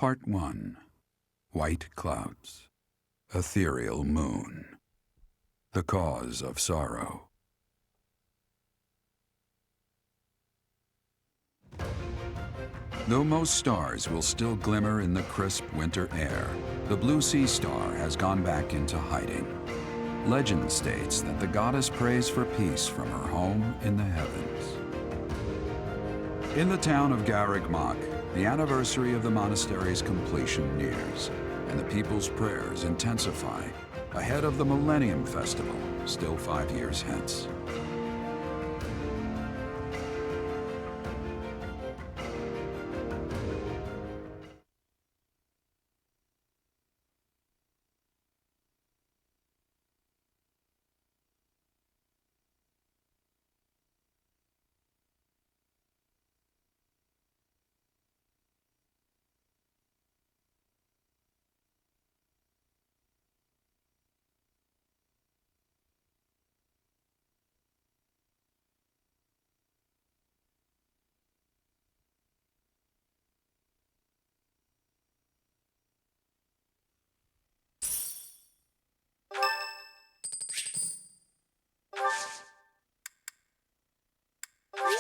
Part 1. White Clouds. Ethereal Moon. The Cause of Sorrow. Though most stars will still glimmer in the crisp winter air, the blue sea star has gone back into hiding. Legend states that the goddess prays for peace from her home in the heavens. In the town of Garreg-Mach, the anniversary of the monastery's completion nears, and the people's prayers intensify ahead of the Millennium Festival, still 5 years hence.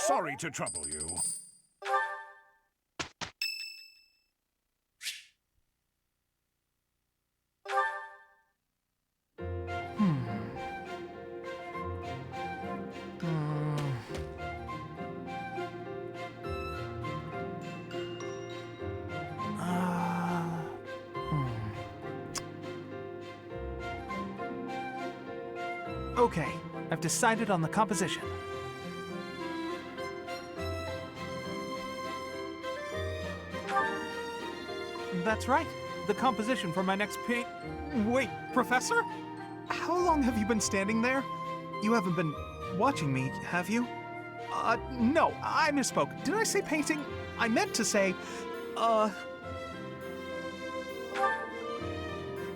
Sorry to trouble you. Okay, I've decided on the composition. That's right, the composition for my next paint. Wait, Professor? How long have you been standing there? You haven't been watching me, have you? No, I misspoke. Did I say painting? I meant to say,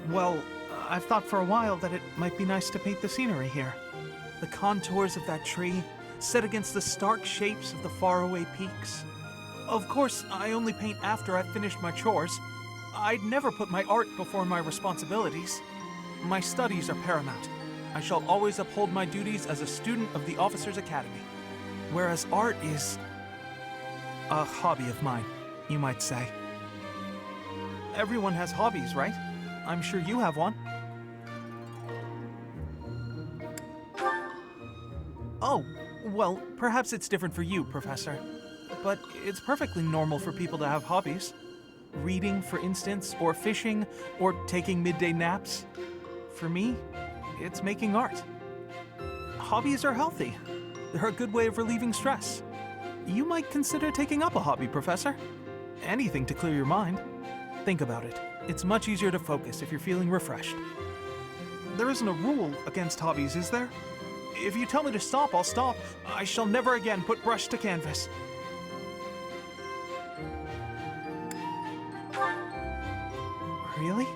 Well, I've thought for a while that it might be nice to paint the scenery here. The contours of that tree, set against the stark shapes of the faraway peaks. Of course, I only paint after I've finished my chores. I'd never put my art before my responsibilities. My studies are paramount. I shall always uphold my duties as a student of the Officers' Academy. Whereas art is a hobby of mine, you might say. Everyone has hobbies, right? I'm sure you have one. Oh, well, perhaps it's different for you, Professor. But it's perfectly normal for people to have hobbies. Reading, for instance, or fishing, or taking midday naps. For me, it's making art. Hobbies are healthy. They're a good way of relieving stress. You might consider taking up a hobby, Professor. Anything to clear your mind. Think about it. It's much easier to focus if you're feeling refreshed. There isn't a rule against hobbies, is there? If you tell me to stop, I'll stop. I shall never again put brush to canvas. Really?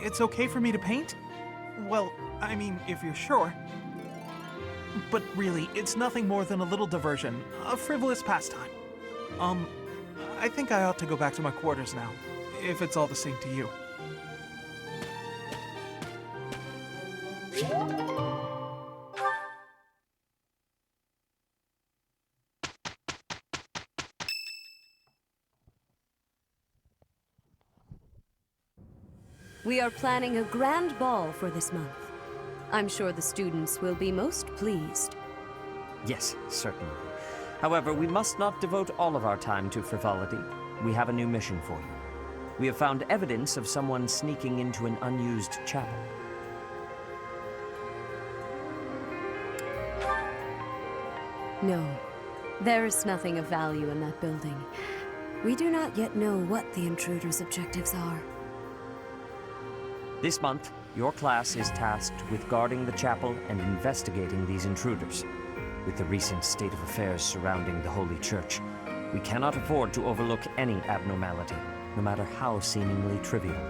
It's okay for me to paint? Well, I mean, if you're sure. But really, it's nothing more than a little diversion, a frivolous pastime. I think I ought to go back to my quarters now, if it's all the same to you. We are planning a grand ball for this month. I'm sure the students will be most pleased. Yes, certainly. However, we must not devote all of our time to frivolity. We have a new mission for you. We have found evidence of someone sneaking into an unused chapel. No, there is nothing of value in that building. We do not yet know what the intruder's objectives are. This month, your class is tasked with guarding the chapel and investigating these intruders. With the recent state of affairs surrounding the Holy Church, we cannot afford to overlook any abnormality, no matter how seemingly trivial.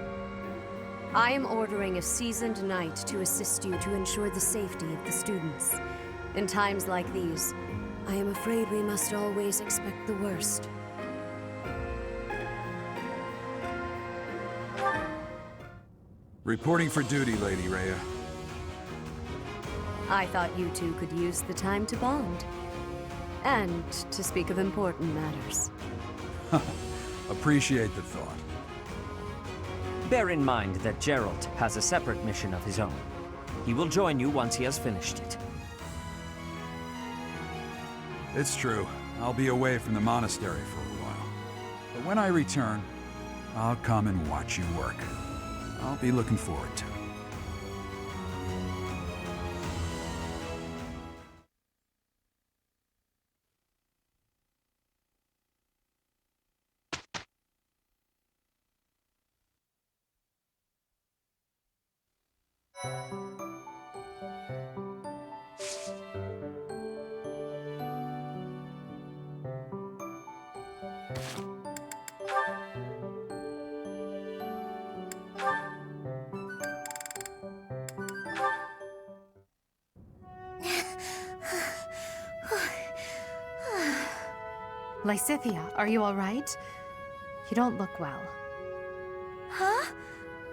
I am ordering a seasoned knight to assist you to ensure the safety of the students. In times like these, I am afraid we must always expect the worst. Reporting for duty, Lady Rhea. I thought you two could use the time to bond. And to speak of important matters. Appreciate the thought. Bear in mind that Gerald has a separate mission of his own. He will join you once he has finished it. It's true. I'll be away from the monastery for a while. But when I return, I'll come and watch you work. I'll be looking forward to it. Lysithea, are you all right? You don't look well. Huh?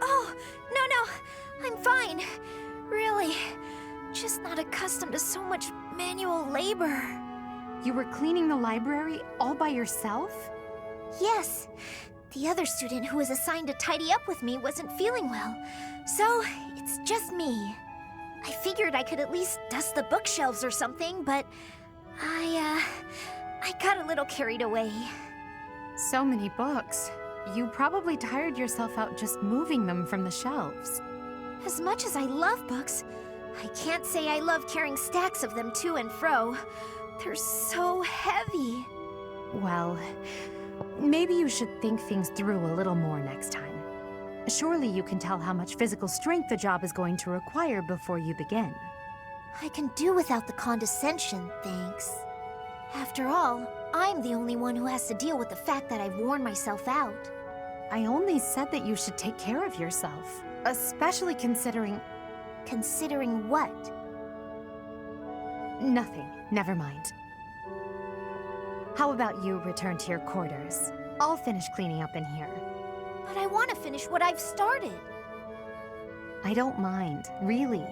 Oh, no, I'm fine. Really. Just not accustomed to so much manual labor. You were cleaning the library all by yourself? Yes. The other student who was assigned to tidy up with me wasn't feeling well. So, it's just me. I figured I could at least dust the bookshelves or something, but I got a little carried away. So many books. You probably tired yourself out just moving them from the shelves. As much as I love books, I can't say I love carrying stacks of them to and fro. They're so heavy. Well, maybe you should think things through a little more next time. Surely you can tell how much physical strength the job is going to require before you begin. I can do without the condescension, thanks. After all, I'm the only one who has to deal with the fact that I've worn myself out. I only said that you should take care of yourself, especially considering... Considering what? Nothing. Never mind. How about you return to your quarters? I'll finish cleaning up in here. But I want to finish what I've started. I don't mind, really.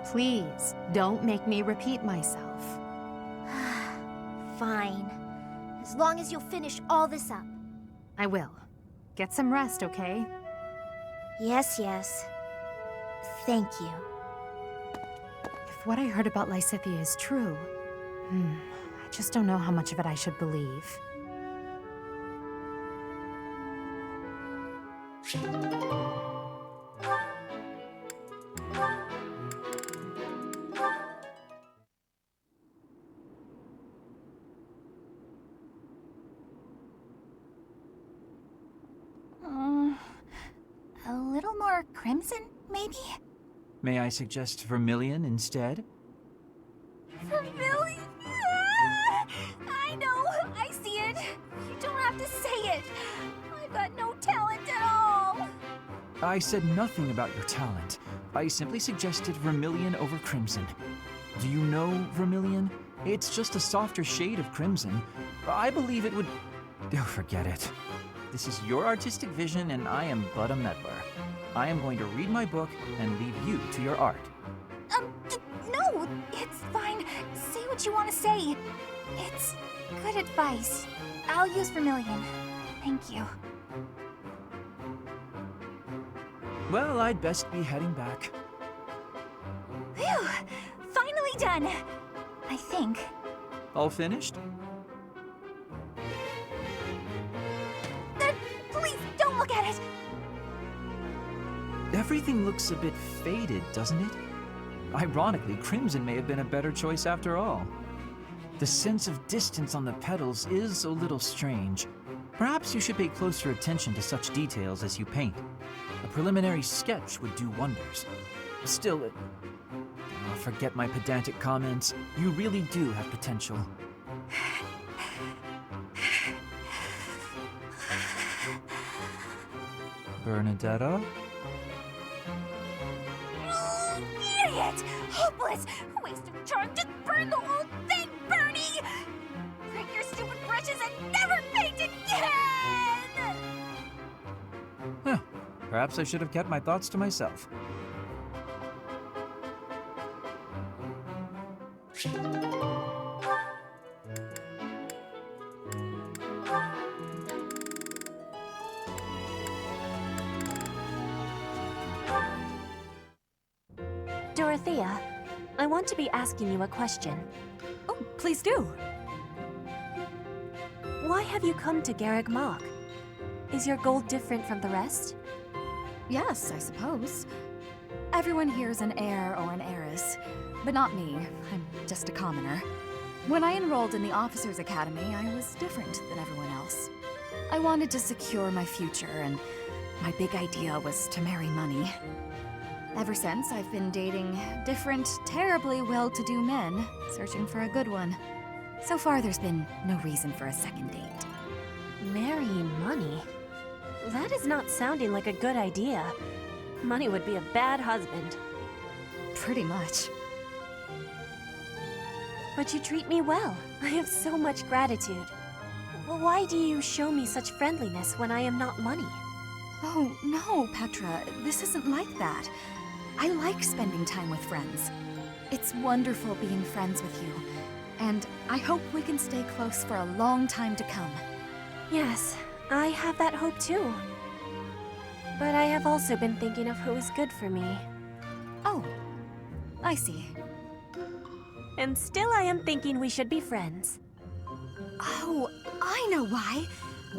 Please, don't make me repeat myself. Fine. As long as you'll finish all this up. I will. Get some rest, okay? Yes, yes. Thank you. If what I heard about Lysithea is true, I just don't know how much of it I should believe. A little more crimson, maybe? May I suggest vermilion instead? Vermilion? Ah! I know, I see it. You don't have to say it. I've got no talent at all. I said nothing about your talent. I simply suggested vermilion over crimson. Do you know vermilion? It's just a softer shade of crimson. I believe it would... Oh, forget it. This is your artistic vision and I am but a meddler. I am going to read my book and leave you to your art. No, it's fine. Say what you want to say. It's good advice. I'll use vermilion. Thank you. Well, I'd best be heading back. Phew! Finally done! I think. All finished? Please, don't look at it! Everything looks a bit faded, doesn't it? Ironically, crimson may have been a better choice after all. The sense of distance on the petals is a little strange. Perhaps you should pay closer attention to such details as you paint. A preliminary sketch would do wonders. Still, forget my pedantic comments. You really do have potential. Bernadetta? Idiot! Hopeless! Waste of charm! Just burn the whole thing, Bernie! Break your stupid brushes and never paint again! Huh. Perhaps I should have kept my thoughts to myself. Dorothea, I want to be asking you a question. Oh, please do. Why have you come to Garreg Mach? Is your goal different from the rest? Yes, I suppose. Everyone here's an heir or an heiress, but not me. I'm just a commoner. When I enrolled in the Officers' Academy, I was different than everyone else. I wanted to secure my future, and my big idea was to marry money. Ever since, I've been dating different, terribly well-to-do men, searching for a good one. So far, there's been no reason for a second date. Marrying money? That is not sounding like a good idea. Money would be a bad husband. Pretty much. But you treat me well. I have so much gratitude. Well, why do you show me such friendliness when I am not money? Oh, no, Petra. This isn't like that. I like spending time with friends. It's wonderful being friends with you. And I hope we can stay close for a long time to come. Yes, I have that hope too. But I have also been thinking of who is good for me. Oh, I see. And still I am thinking we should be friends. Oh, I know why.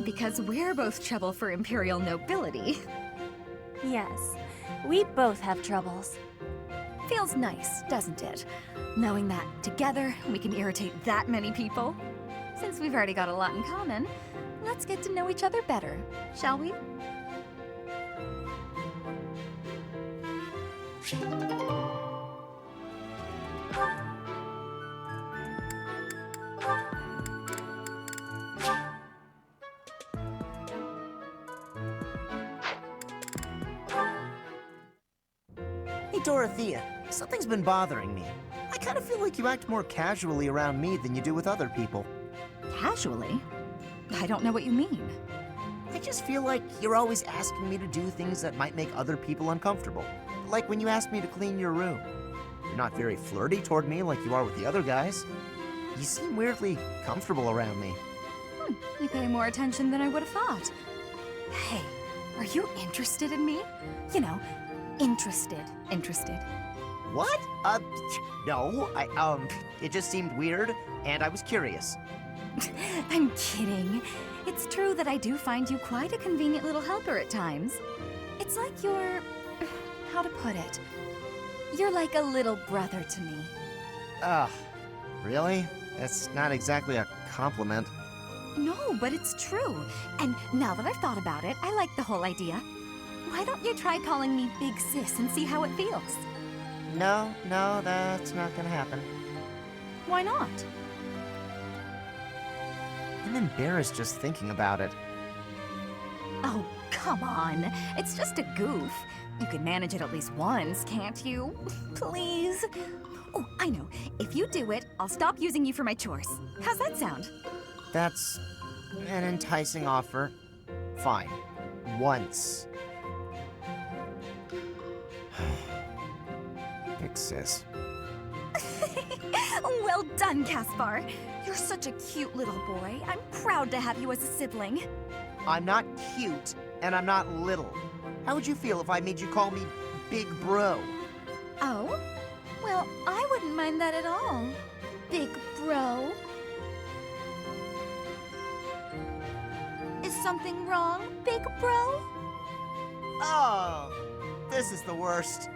Because we're both trouble for Imperial nobility. Yes, we both have troubles. Feels nice, doesn't it? Knowing that together we can irritate that many people. Since we've already got a lot in common, let's get to know each other better, shall we? Hey Dorothea, something's been bothering me. I kind of feel like you act more casually around me than you do with other people. Casually? I don't know what you mean. I just feel like you're always asking me to do things that might make other people uncomfortable. Like when you asked me to clean your room. You're not very flirty toward me like you are with the other guys. You seem weirdly comfortable around me. You pay more attention than I would have thought. Hey, are you interested in me? You know, interested. What? No, it just seemed weird, and I was curious. I'm kidding. It's true that I do find you quite a convenient little helper at times. It's like you're... how to put it? You're like a little brother to me. Really? That's not exactly a compliment. No, but it's true. And now that I've thought about it, I like the whole idea. Why don't you try calling me Big Sis and see how it feels? No, that's not gonna happen. Why not? I'm embarrassed just thinking about it. Oh, come on. It's just a goof. You can manage it at least once, can't you? Please? Oh, I know. If you do it, I'll stop using you for my chores. How's that sound? That's an enticing offer. Fine. Once. Big sis. Well done, Caspar. You're such a cute little boy. I'm proud to have you as a sibling. I'm not cute, and I'm not little. How would you feel if I made you call me Big Bro? Oh? Well, I wouldn't mind that at all. Big bro. Is something wrong, big bro? Oh, this is the worst.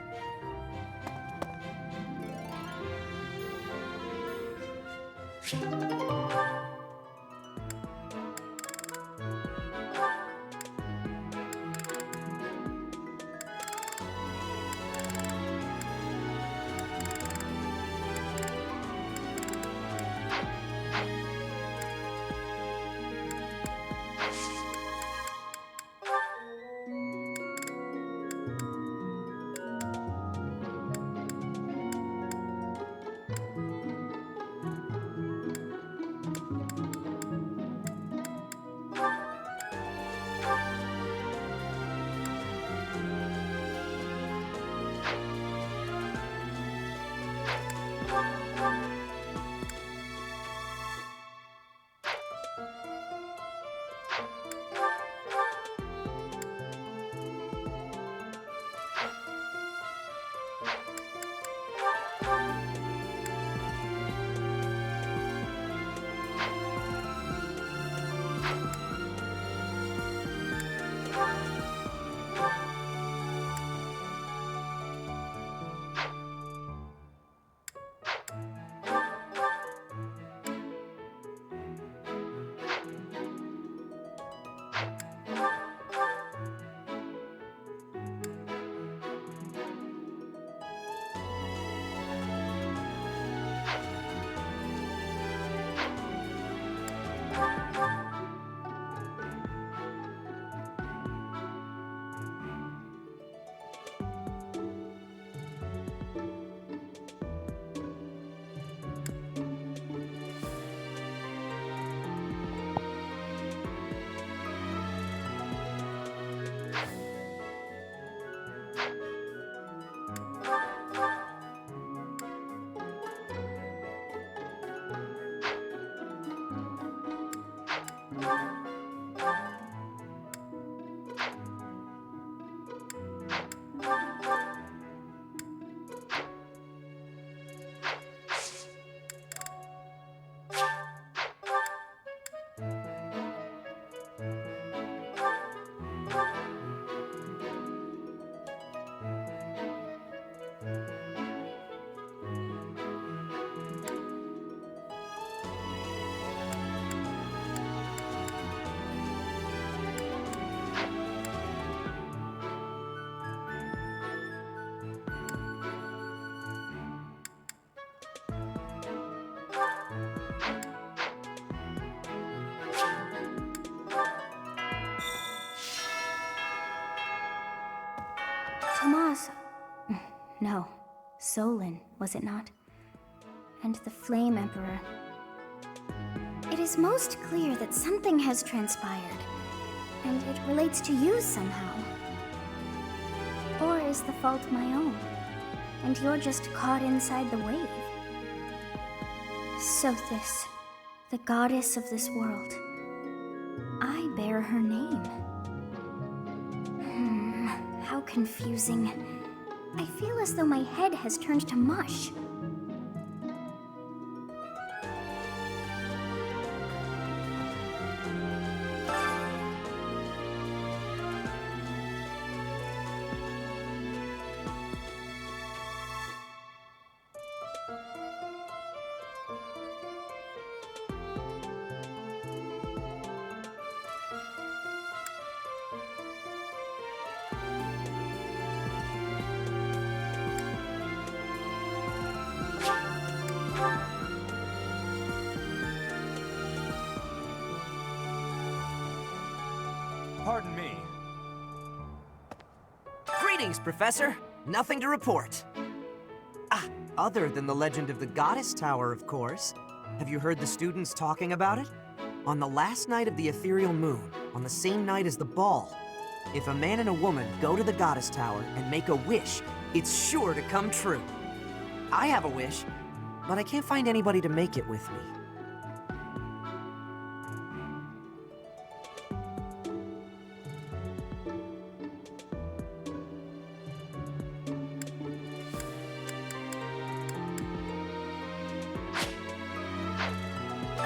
Tomas. No. Solon, was it not? And the Flame Emperor. It is most clear that something has transpired, and it relates to you somehow. Or is the fault my own, and you're just caught inside the wave? Sothis, the goddess of this world. I bear her name. How confusing. I feel as though my head has turned to mush. Pardon me. Greetings, Professor. Nothing to report. Other than the legend of the Goddess Tower, of course. Have you heard the students talking about it? On the last night of the ethereal moon, on the same night as the ball, if a man and a woman go to the Goddess Tower and make a wish, it's sure to come true. I have a wish, but I can't find anybody to make it with me.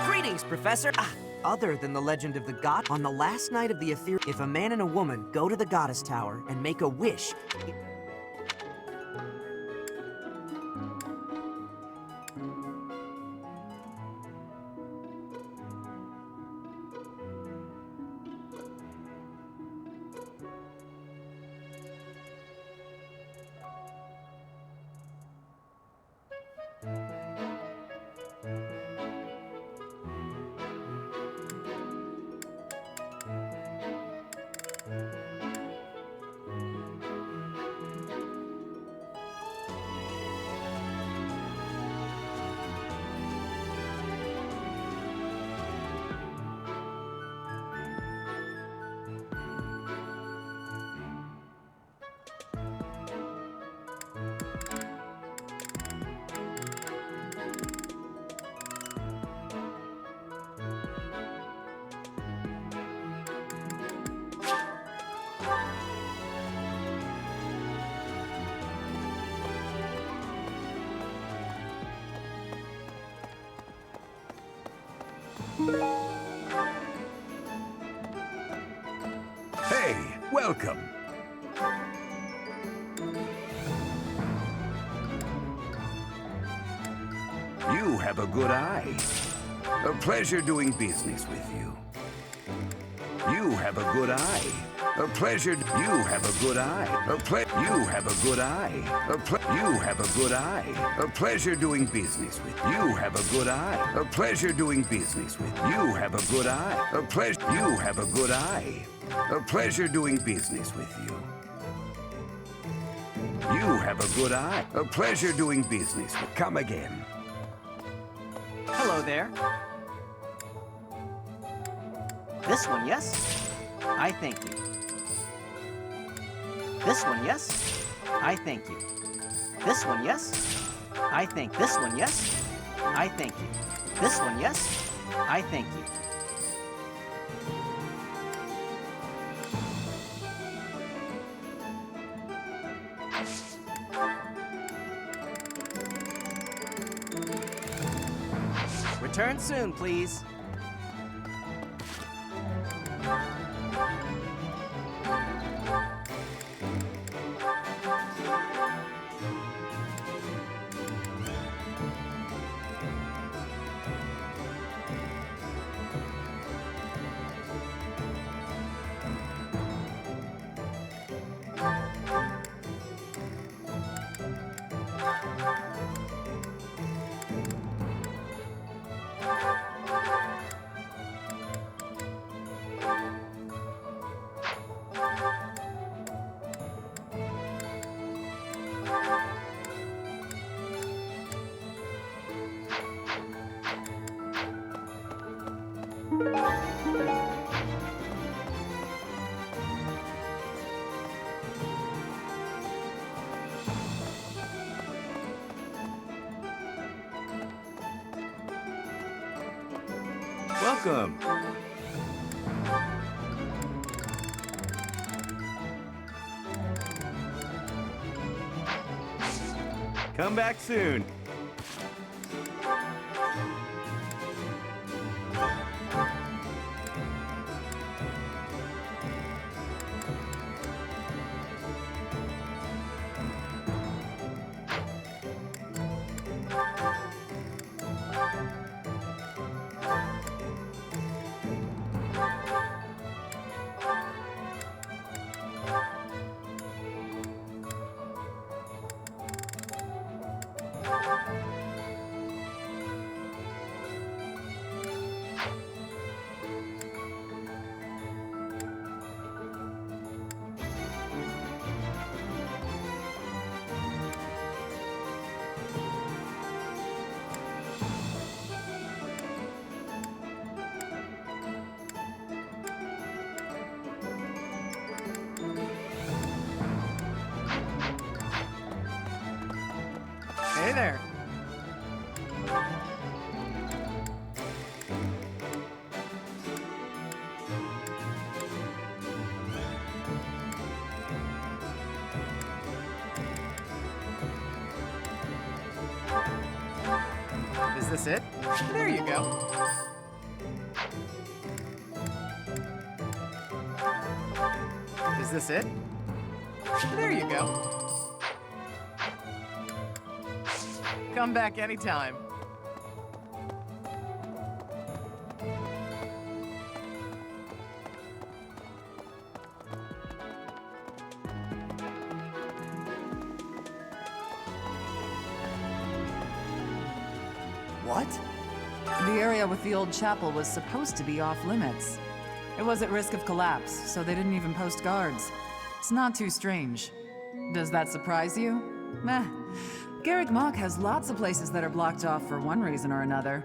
Greetings, Professor. Other than the legend of the god, on the last night of the ethereal, if a man and a woman go to the Goddess Tower and make a wish, Hey, welcome. You have a good eye. A pleasure doing business with you. You have a good eye. A pleasure. You have a good eye. You have a good eye. You have a good eye. A pleasure doing business with you. Have a good eye. A pleasure doing business with you. Have a good eye. A pleasure. You have a good eye. A pleasure doing business with you. You have a good eye. A pleasure doing business. Come again. Hello there. This one, yes? I thank you. This one, yes? I thank you. This one, yes? I thank this one, yes? I thank you. This one, yes? I thank you. Return soon, please. Welcome. Come back soon. Hey there. Is this it? There you go. Is this it? There you go. Come back anytime. What? The area with the old chapel was supposed to be off limits. It was at risk of collapse, so they didn't even post guards. It's not too strange. Does that surprise you? Meh. Garrick Mach has lots of places that are blocked off for one reason or another.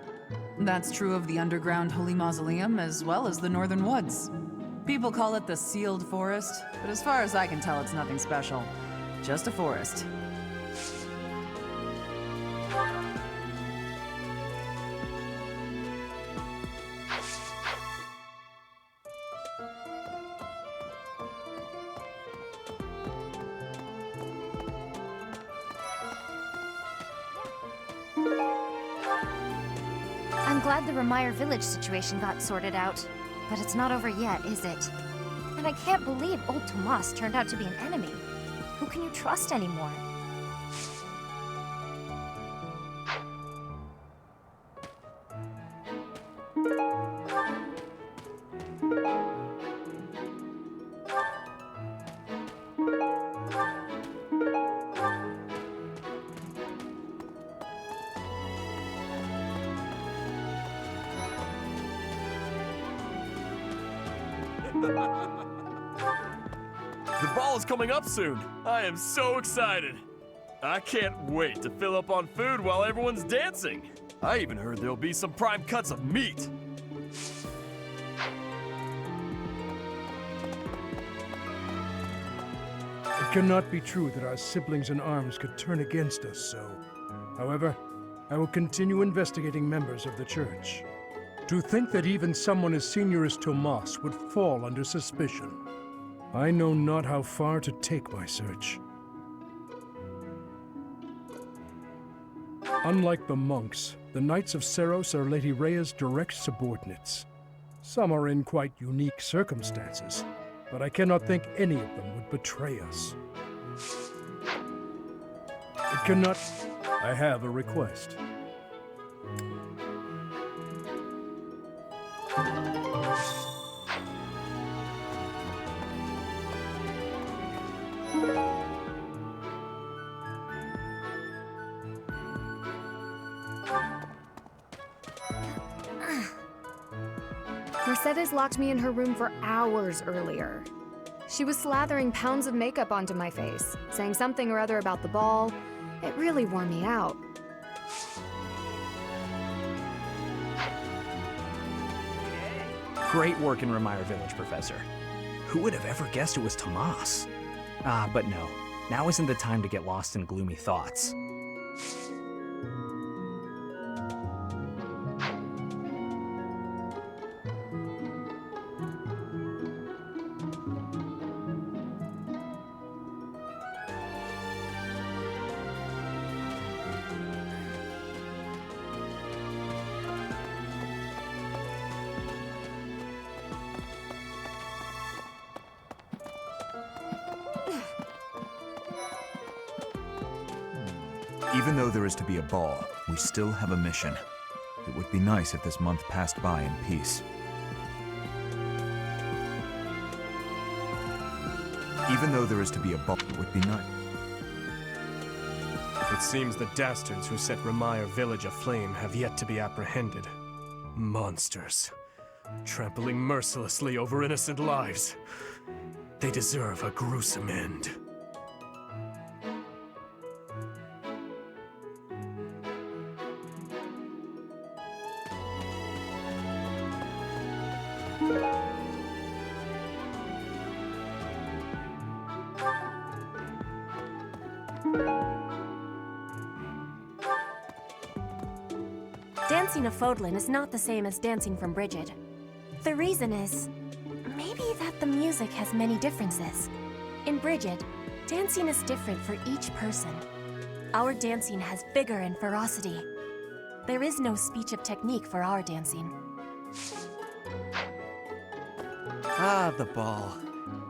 That's true of the underground Holy Mausoleum as well as the Northern Woods. People call it the Sealed Forest, but as far as I can tell, it's nothing special. Just a forest. I'm glad the Remire Village situation got sorted out. But it's not over yet, is it? And I can't believe old Tomas turned out to be an enemy. Who can you trust anymore? The ball is coming up soon. I am so excited. I can't wait to fill up on food while everyone's dancing. I even heard there'll be some prime cuts of meat. It cannot be true that our siblings in arms could turn against us so. However, I will continue investigating members of the church. To think that even someone as senior as Tomas would fall under suspicion. I know not how far to take my search. Unlike the monks, the Knights of Seros are Lady Rhea's direct subordinates. Some are in quite unique circumstances, but I cannot think any of them would betray us. It cannot... I have a request. Mercedes locked me in her room for hours earlier. She was slathering pounds of makeup onto my face, saying something or other about the ball. It really wore me out. Great work in Remire Village, Professor. Who would have ever guessed it was Tomas? But no. Now isn't the time to get lost in gloomy thoughts. Even though there is to be a ball, we still have a mission. It would be nice if this month passed by in peace. Even though there is to be a ball, it would be nice. It seems the dastards who set Ramire village aflame have yet to be apprehended. Monsters. Trampling mercilessly over innocent lives. They deserve a gruesome end. Dancing a Fodlin is not the same as dancing from Bridget. The reason is, maybe that the music has many differences. In Bridget, dancing is different for each person. Our dancing has vigor and ferocity. There is no speech of technique for our dancing. Ah, the ball.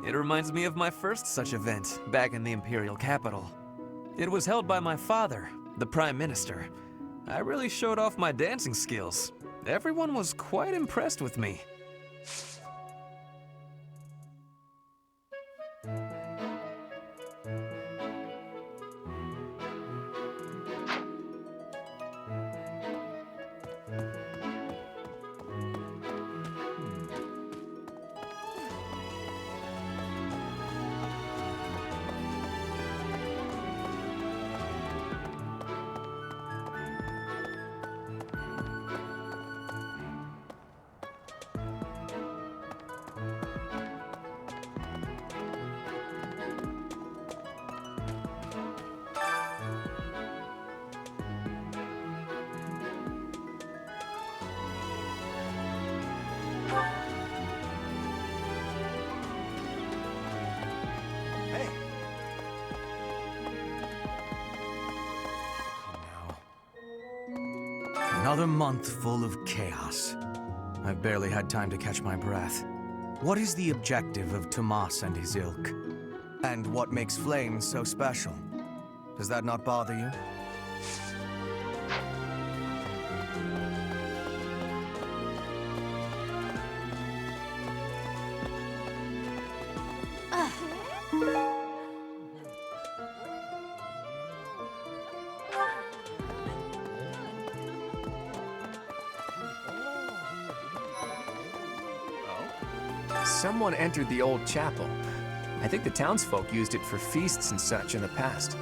It reminds me of my first such event, back in the Imperial capital. It was held by my father, the Prime Minister. I really showed off my dancing skills. Everyone was quite impressed with me. Another month full of chaos. I've barely had time to catch my breath. What is the objective of Tomas and his ilk? And what makes Flayn so special? Does that not bother you? Someone entered the old chapel. I think the townsfolk used it for feasts and such in the past.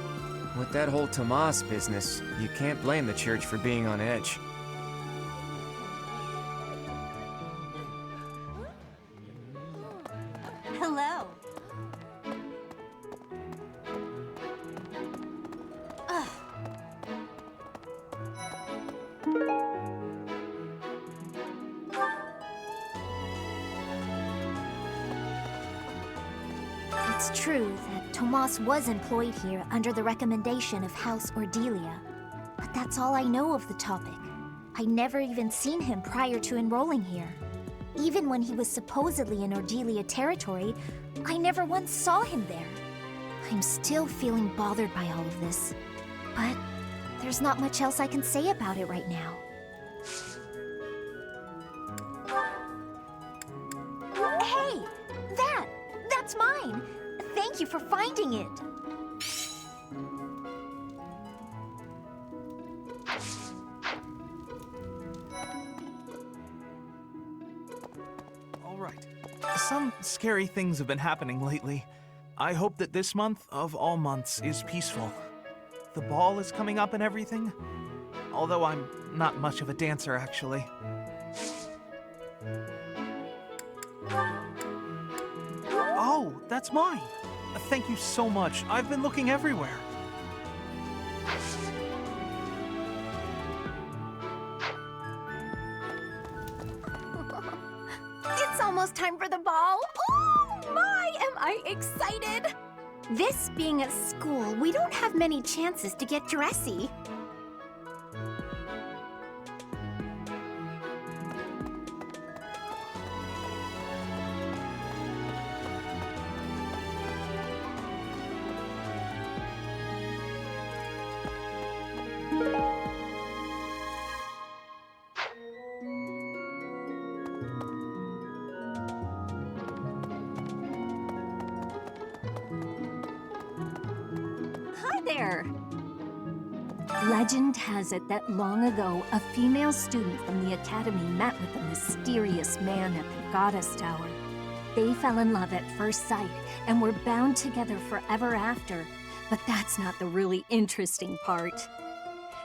With that whole Tomas business, you can't blame the church for being on edge. Hello. It's true that Tomas was employed here under the recommendation of House Ordelia, but that's all I know of the topic. I never even seen him prior to enrolling here. Even when he was supposedly in Ordelia territory, I never once saw him there. I'm still feeling bothered by all of this, but there's not much else I can say about it right now. Hey! That's mine! Thank you for finding it! All right. Some scary things have been happening lately. I hope that this month, of all months, is peaceful. The ball is coming up and everything. Although I'm not much of a dancer, actually. Oh, that's mine! Thank you so much. I've been looking everywhere. It's almost time for the ball! Oh my, am I excited! This being a school, we don't have many chances to get dressy. there! Legend has it that long ago, a female student from the academy met with a mysterious man at the Goddess Tower. They fell in love at first sight and were bound together forever after. But that's not the really interesting part.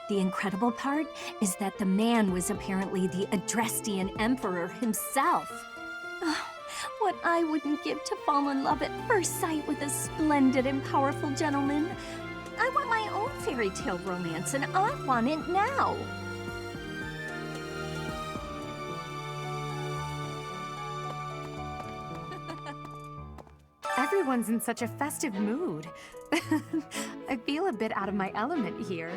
The incredible part is that the man was apparently the Adrestian Emperor himself. Oh, what I wouldn't give to fall in love at first sight with a splendid and powerful gentleman. I want my own fairy tale romance, and I want it now. Everyone's in such a festive mood. I feel a bit out of my element here.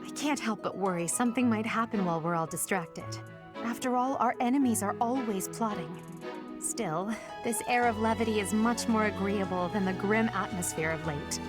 I can't help but worry something might happen while we're all distracted. After all, our enemies are always plotting. Still, this air of levity is much more agreeable than the grim atmosphere of late.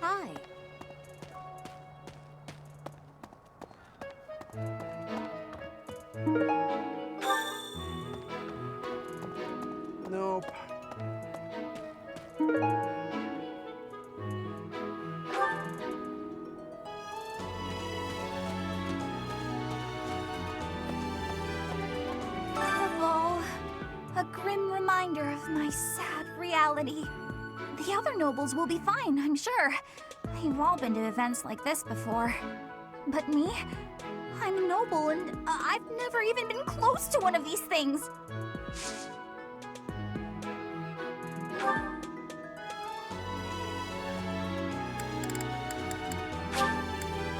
Hi. Nope. The ball. A grim reminder of my sad reality. The other nobles will be fine, I'm sure. They've all been to events like this before. But me? I'm a noble, and I've never even been close to one of these things.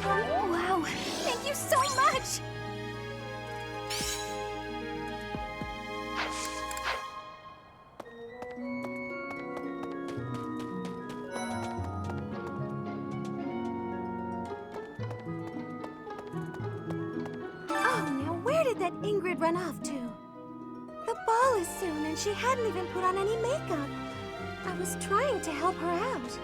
Wow, thank you so much! Oh, now where did that Ingrid run off to? The ball is soon, and she hadn't even put on any makeup. I was trying to help her out.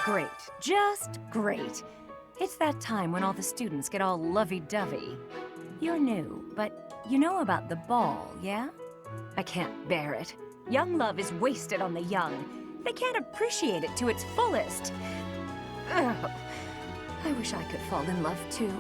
Great. Just great. It's that time when all the students get all lovey-dovey. You're new, but you know about the ball, yeah? I can't bear it. Young love is wasted on the young. They can't appreciate it to its fullest. Ugh. I wish I could fall in love too.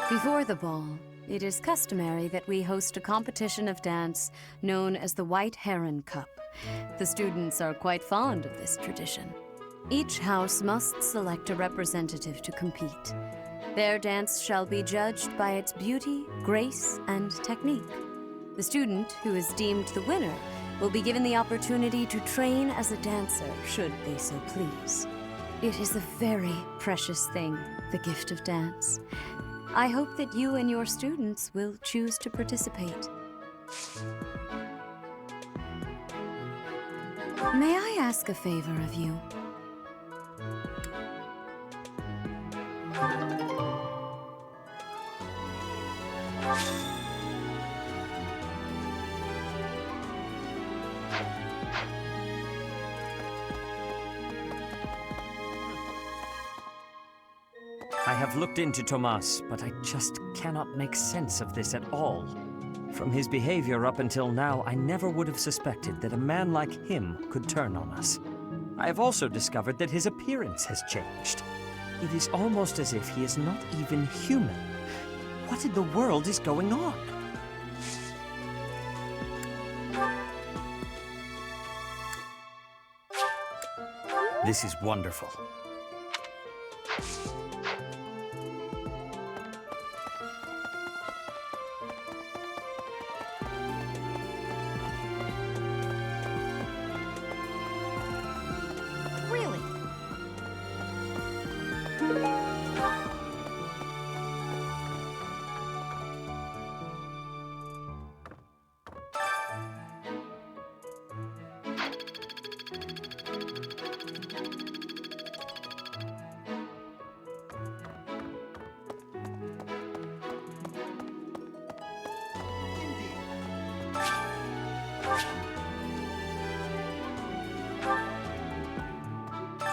Before the ball, it is customary that we host a competition of dance known as the White Heron Cup. The students are quite fond of this tradition. Each house must select a representative to compete. Their dance shall be judged by its beauty, grace, and technique. The student who is deemed the winner will be given the opportunity to train as a dancer, should they so please. It is a very precious thing, the gift of dance. I hope that you and your students will choose to participate. May I ask a favor of you? I have looked into Tomas, but I just cannot make sense of this at all. From his behavior up until now, I never would have suspected that a man like him could turn on us. I have also discovered that his appearance has changed. It is almost as if he is not even human. What in the world is going on? This is wonderful. Really?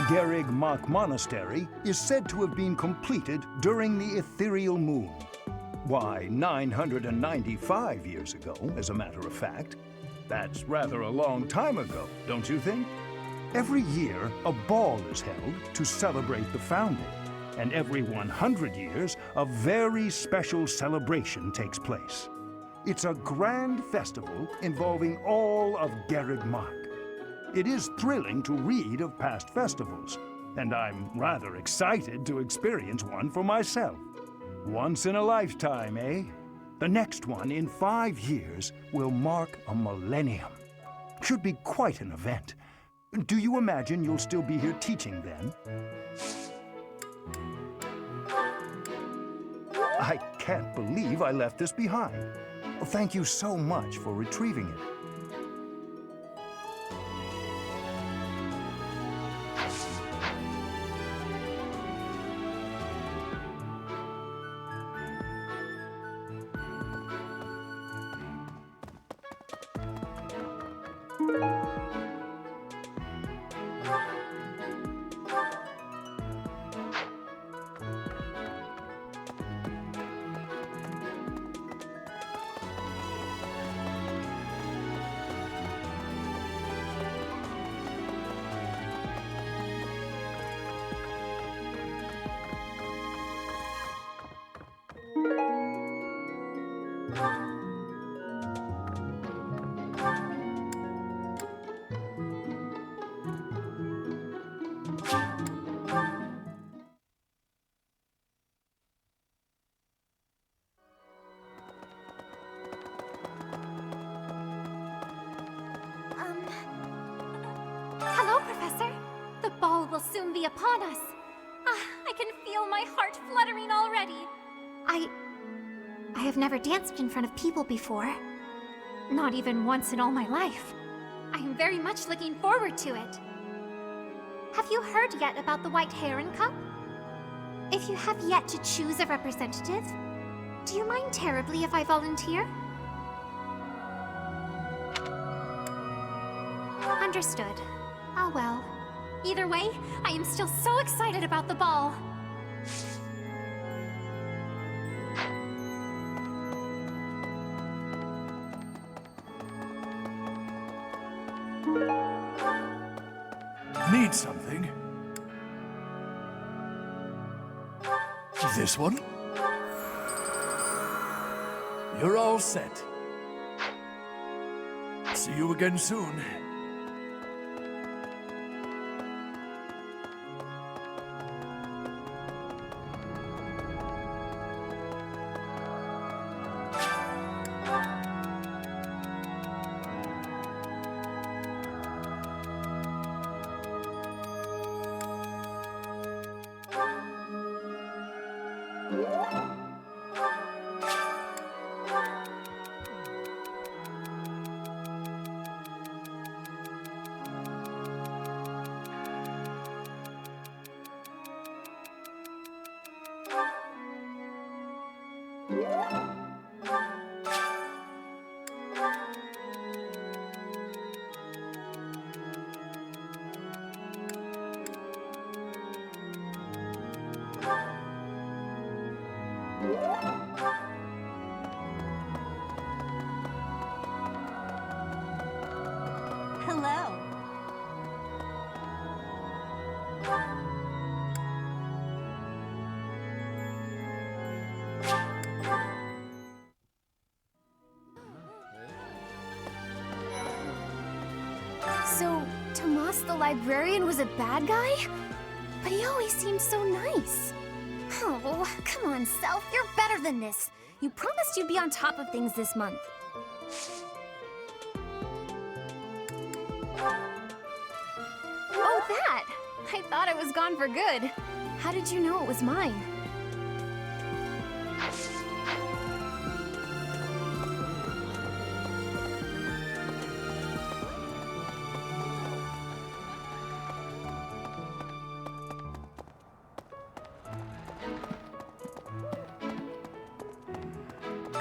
Gerig Mach Monastery is said to have been completed during the ethereal moon. Why, 995 years ago, as a matter of fact. That's rather a long time ago, don't you think? Every year, a ball is held to celebrate the founding, and every 100 years, a very special celebration takes place. It's a grand festival involving all of Gerig Mach. It is thrilling to read of past festivals, and I'm rather excited to experience one for myself. Once in a lifetime, eh? The next one in 5 years will mark a millennium. Should be quite an event. Do you imagine you'll still be here teaching then? I can't believe I left this behind. Thank you so much for retrieving it. Hello, Professor. The ball will soon be upon us. I can feel my heart fluttering already. I have never danced in front of people before. Not even once in all my life. I am very much looking forward to it. Have you heard yet about the White Heron Cup? If you have yet to choose a representative, do you mind terribly if I volunteer? Understood. Oh well. Either way, I am still so excited about the ball. Need something? This one? You're all set. See you again soon. Hello. So, Tomas the librarian was a bad guy? But he always seemed so nice. Oh, come on, Self, you're better than this. You promised you'd be on top of things this month. Oh, that! I thought it was gone for good. How did you know it was mine?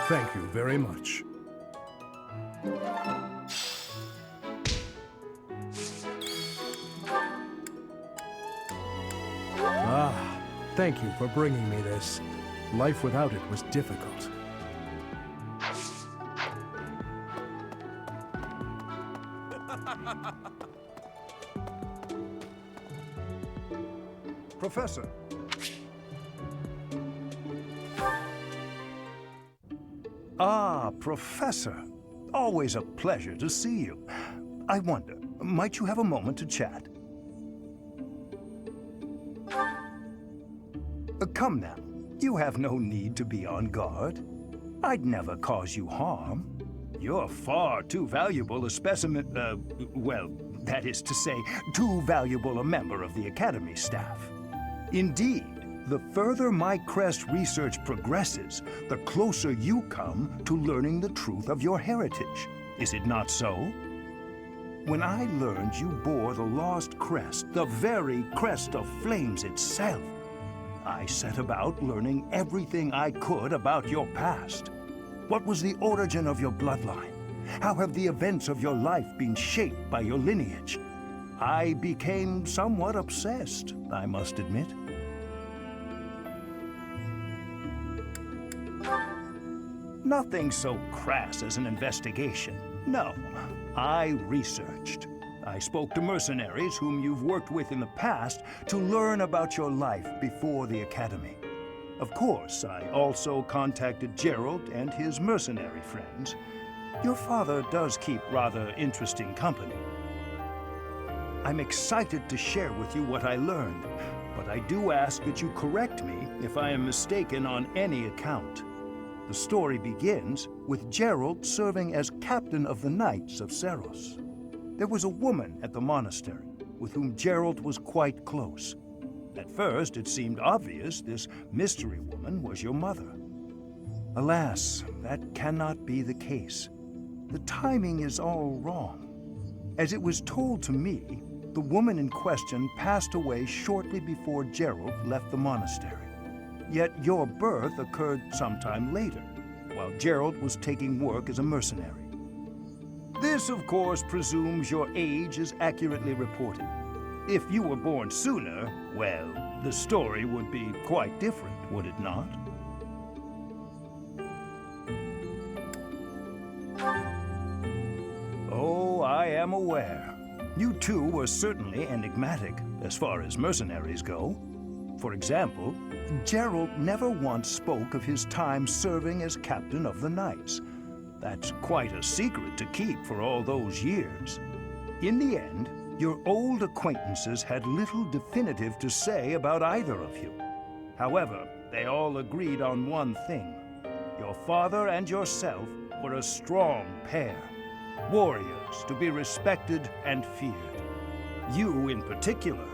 Thank you very much. Ah, thank you for bringing me this. Life without it was difficult. Professor. Ah, Professor. Always a pleasure to see you. I wonder, might you have a moment to chat? Come now. You have no need to be on guard. I'd never cause you harm. You're far too valuable a specimen, well, that is to say, too valuable a member of the Academy staff. Indeed, the further my crest research progresses, the closer you come to learning the truth of your heritage. Is it not so? When I learned you bore the lost crest, the very crest of flames itself, I set about learning everything I could about your past. What was the origin of your bloodline? How have the events of your life been shaped by your lineage? I became somewhat obsessed, I must admit. Nothing so crass as an investigation. No, I researched. I spoke to mercenaries whom you've worked with in the past to learn about your life before the Academy. Of course, I also contacted Gerald and his mercenary friends. Your father does keep rather interesting company. I'm excited to share with you what I learned, but I do ask that you correct me if I am mistaken on any account. The story begins with Gerald serving as captain of the Knights of Seros. There was a woman at the monastery with whom Gerald was quite close. At first, it seemed obvious this mystery woman was your mother. Alas, that cannot be the case. The timing is all wrong. As it was told to me, the woman in question passed away shortly before Gerald left the monastery. Yet your birth occurred sometime later, while Gerald was taking work as a mercenary. This, of course, presumes your age is accurately reported. If you were born sooner, well, the story would be quite different, would it not? Oh, I am aware. You too were certainly enigmatic, as far as mercenaries go. For example, Gerald never once spoke of his time serving as captain of the Knights. That's quite a secret to keep for all those years. In the end, your old acquaintances had little definitive to say about either of you. However, they all agreed on one thing. Your father and yourself were a strong pair, warriors to be respected and feared. You in particular.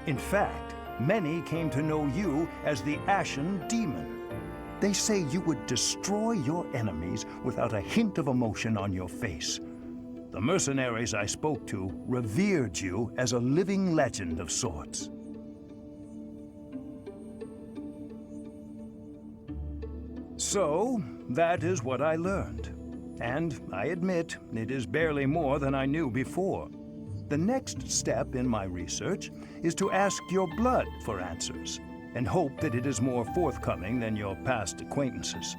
In fact, many came to know you as the Ashen Demon. They say you would destroy your enemies without a hint of emotion on your face. The mercenaries I spoke to revered you as a living legend of sorts. So, that is what I learned. And I admit, it is barely more than I knew before. The next step in my research is to ask your blood for answers, and hope that it is more forthcoming than your past acquaintances.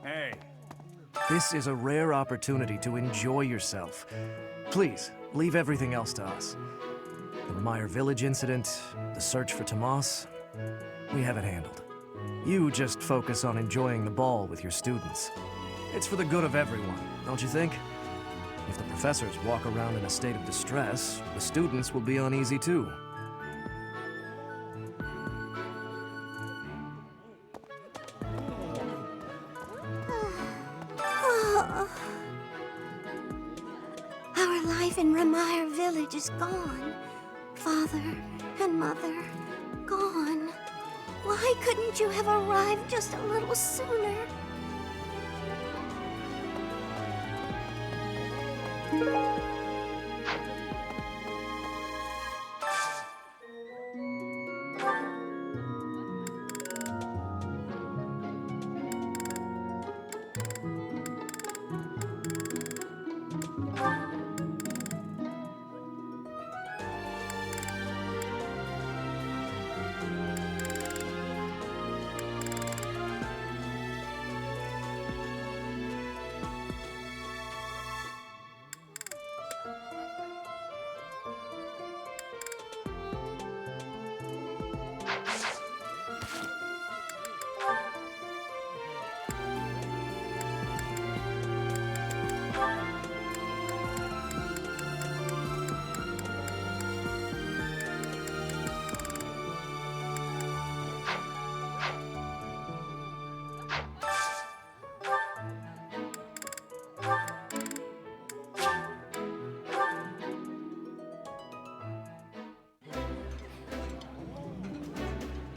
Hey. This is a rare opportunity to enjoy yourself. Please, leave everything else to us. The Meyer Village incident, the search for Tomas, we have it handled. You just focus on enjoying the ball with your students. It's for the good of everyone, don't you think? If the professors walk around in a state of distress, the students will be uneasy too. Our life in Meyer Village is gone. Father and Mother, gone. Why couldn't you have arrived just a little sooner?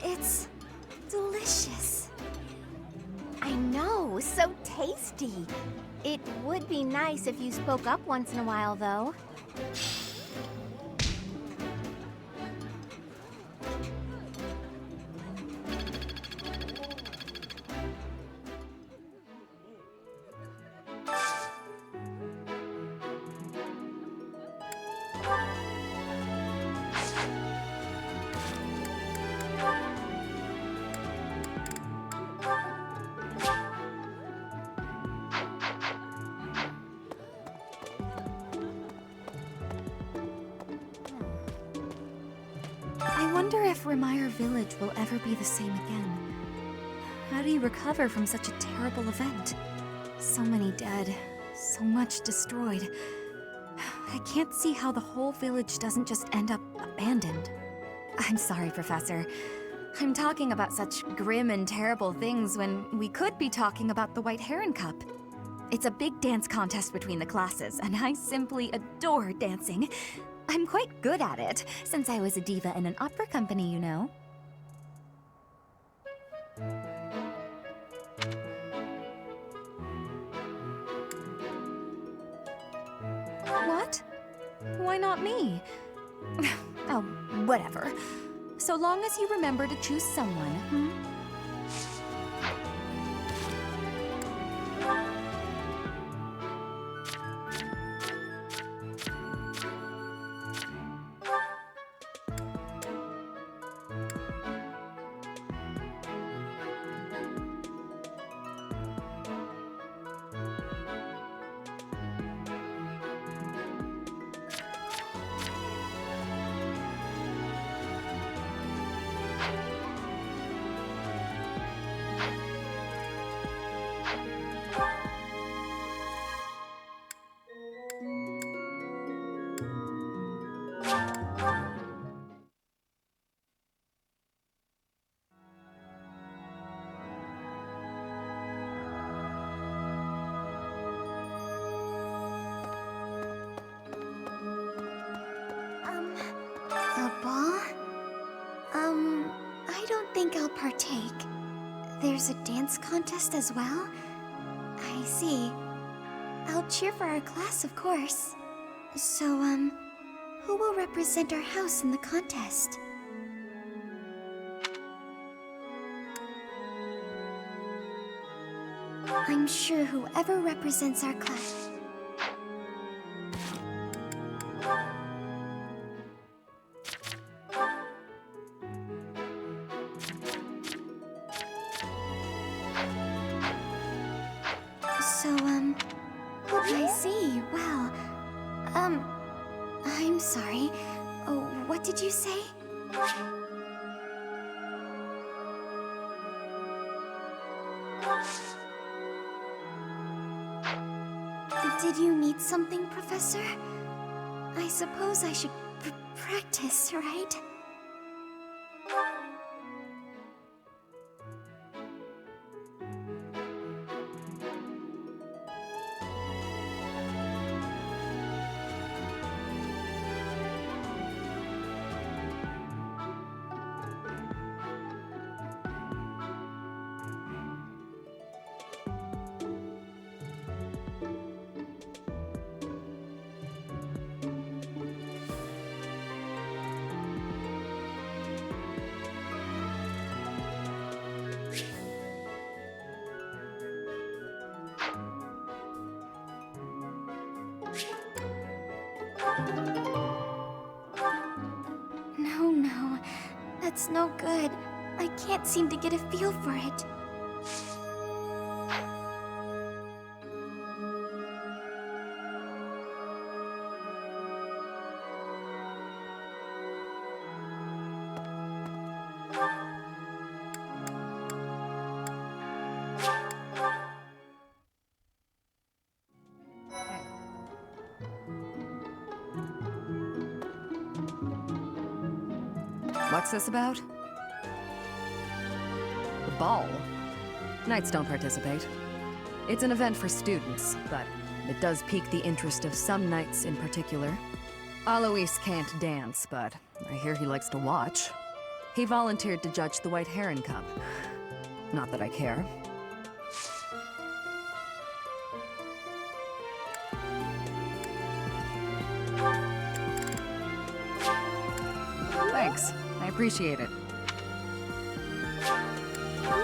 It's delicious. I know, so tasty. It would be nice if you spoke up once in a while, though. I wonder if Meyer Village will ever be the same again. How do you recover from such a terrible event? So many dead, so much destroyed. I can't see how the whole village doesn't just end up abandoned. I'm sorry, Professor. I'm talking about such grim and terrible things when we could be talking about the White Heron Cup. It's a big dance contest between the classes, and I simply adore dancing. I'm quite good at it, since I was a diva in an opera company, you know. What? Why not me? Oh, whatever. So long as you remember to choose someone, hmm? I don't think I'll partake. There's a dance contest as well? I see. I'll cheer for our class, of course. So, who will represent our house in the contest? I'm sure whoever represents our class. So, I see. Well, I'm sorry. Oh, what did you say? Did you need something, Professor? I suppose I should practice, right? No, that's no good. I can't seem to get a feel for it. What's this about? The ball? Knights don't participate. It's an event for students, but it does pique the interest of some knights in particular. Alois can't dance, but I hear he likes to watch. He volunteered to judge the White Heron Cup. Not that I care. Thanks. I appreciate it.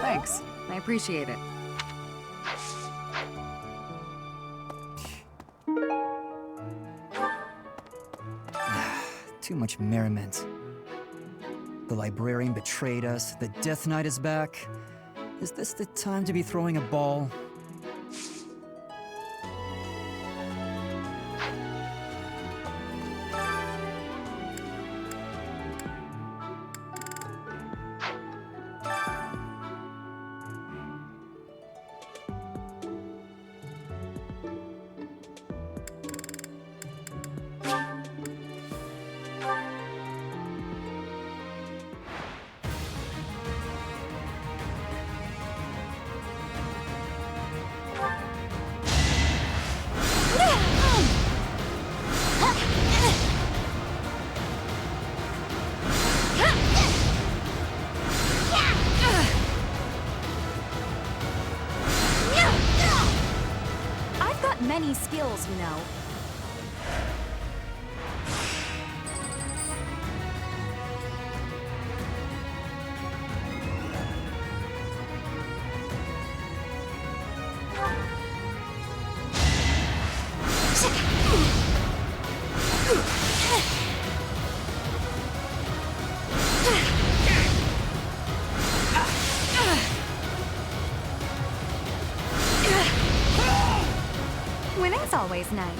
Thanks. I appreciate it. Too much merriment. The librarian betrayed us, the Death Knight is back. Is this the time to be throwing a ball? Many skills, you know. Winning's always nice.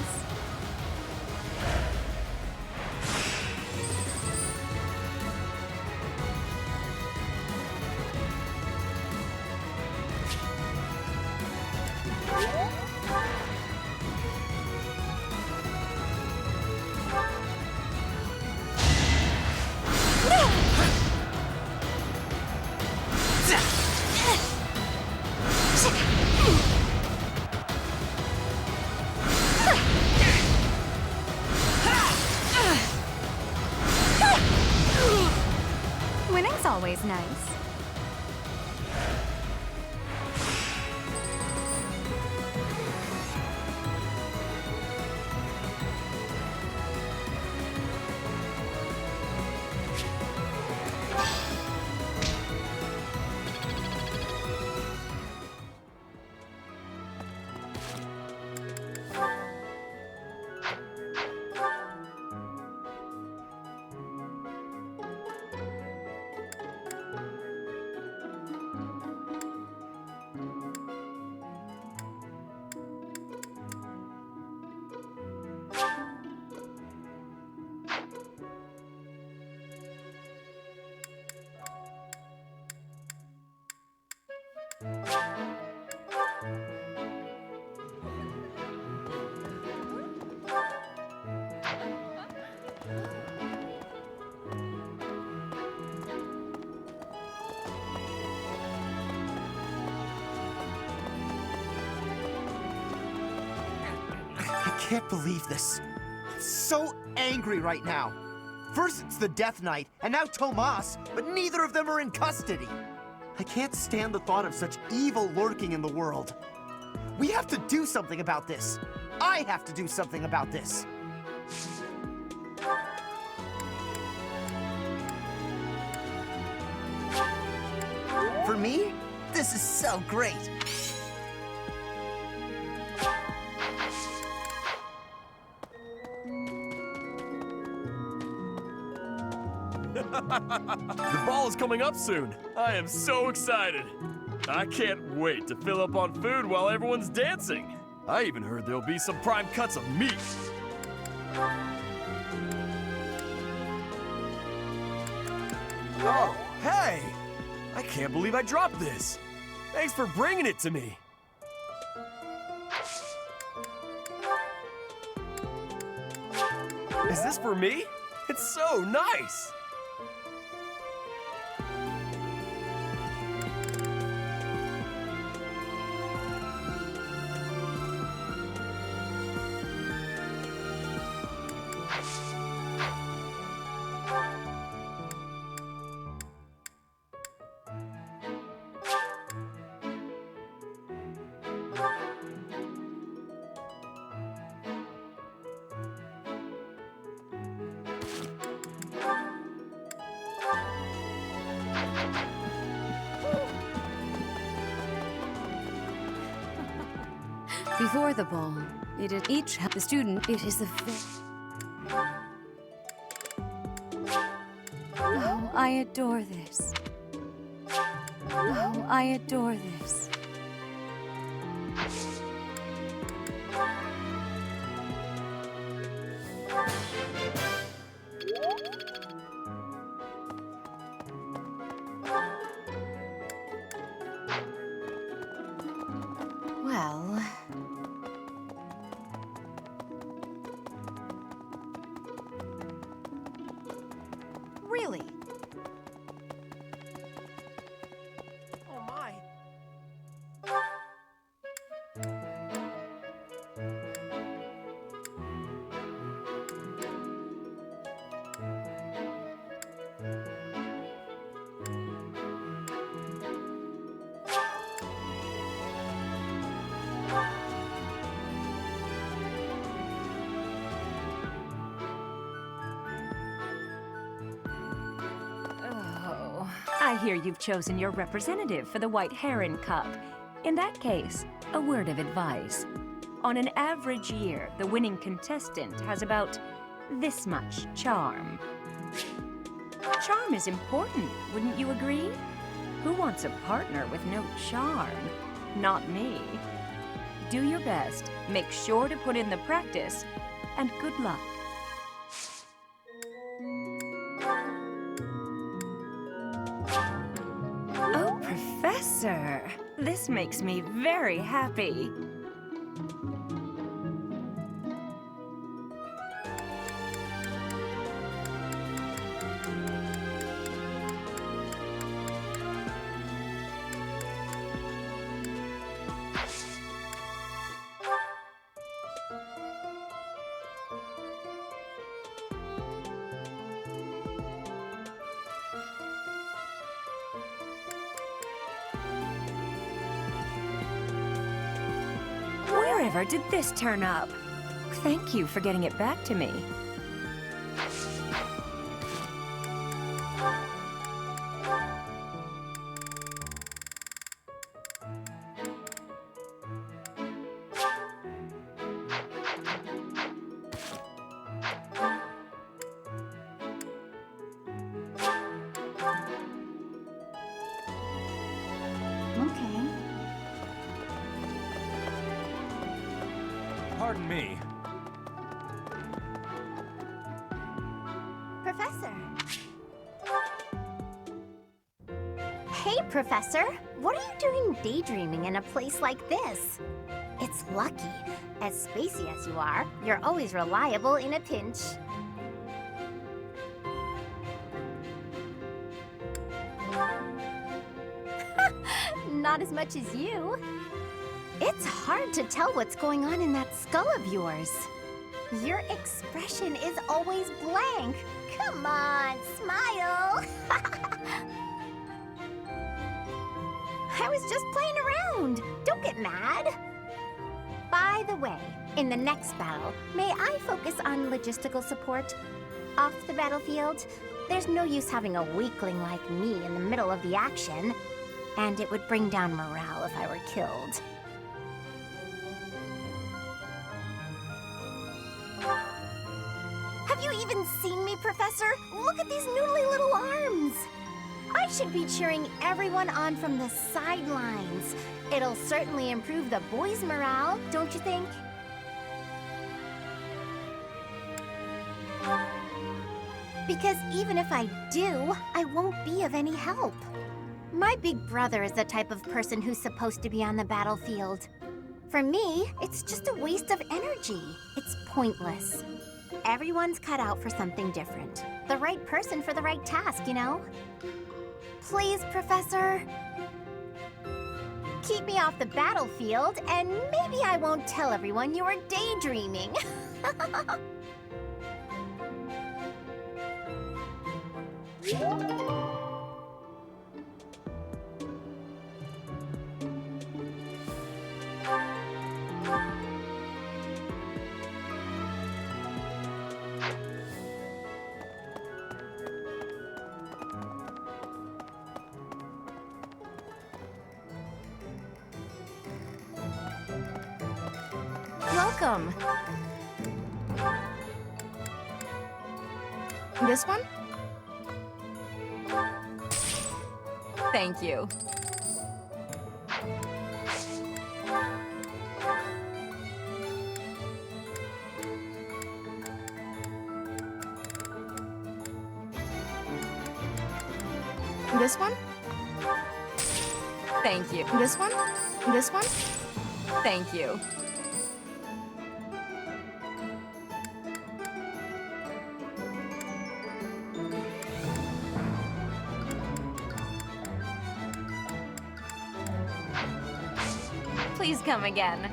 nice. I can't believe this. I'm so angry right now. First it's the Death Knight, and now Tomas, but neither of them are in custody. I can't stand the thought of such evil lurking in the world. We have to do something about this. I have to do something about this. For me, this is so great. The ball is coming up soon. I am so excited. I can't wait to fill up on food while everyone's dancing. I even heard there'll be some prime cuts of meat. Oh, hey! I can't believe I dropped this. Thanks for bringing it to me. Is this for me? It's so nice. Before the ball, it is the student. It is the. Oh, I adore this. Oh, I adore this. Well... Really? Oh my. I hear you've chosen your representative for the White Heron Cup. In that case, a word of advice. On an average year, the winning contestant has about this much charm. Charm is important, wouldn't you agree? Who wants a partner with no charm? Not me. Do your best, make sure to put in the practice, and good luck. Oh, Professor! This makes me very happy. Wherever did this turn up? Thank you for getting it back to me. Pardon me. Professor. Hey, Professor. What are you doing daydreaming in a place like this? It's lucky. As spacey as you are, you're always reliable in a pinch. Not as much as you. It's hard to tell what's going on in that skull of yours. Your expression is always blank. Come on, smile. I was just playing around. Don't get mad. By the way, in the next battle, may I focus on logistical support? Off the battlefield, there's no use having a weakling like me in the middle of the action, and it would bring down morale if I were killed. Have you even seen me, Professor? Look at these noodly little arms! I should be cheering everyone on from the sidelines. It'll certainly improve the boys' morale, don't you think? Because even if I do, I won't be of any help. My big brother is the type of person who's supposed to be on the battlefield. For me, it's just a waste of energy. It's pointless. Everyone's cut out for something different. The right person for the right task, you know? Please, Professor. Keep me off the battlefield, and maybe I won't tell everyone you were daydreaming. Welcome. This one? Thank you. This one? Thank you. This one? This one? Thank you. Please come again.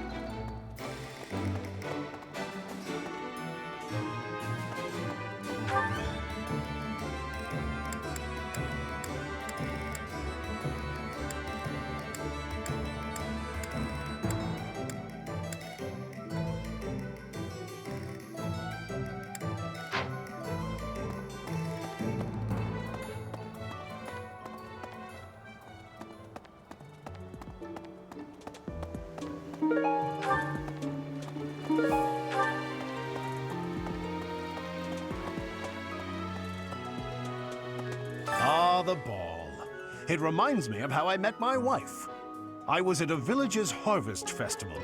Ah, the ball. It reminds me of how I met my wife. I was at a village's harvest festival.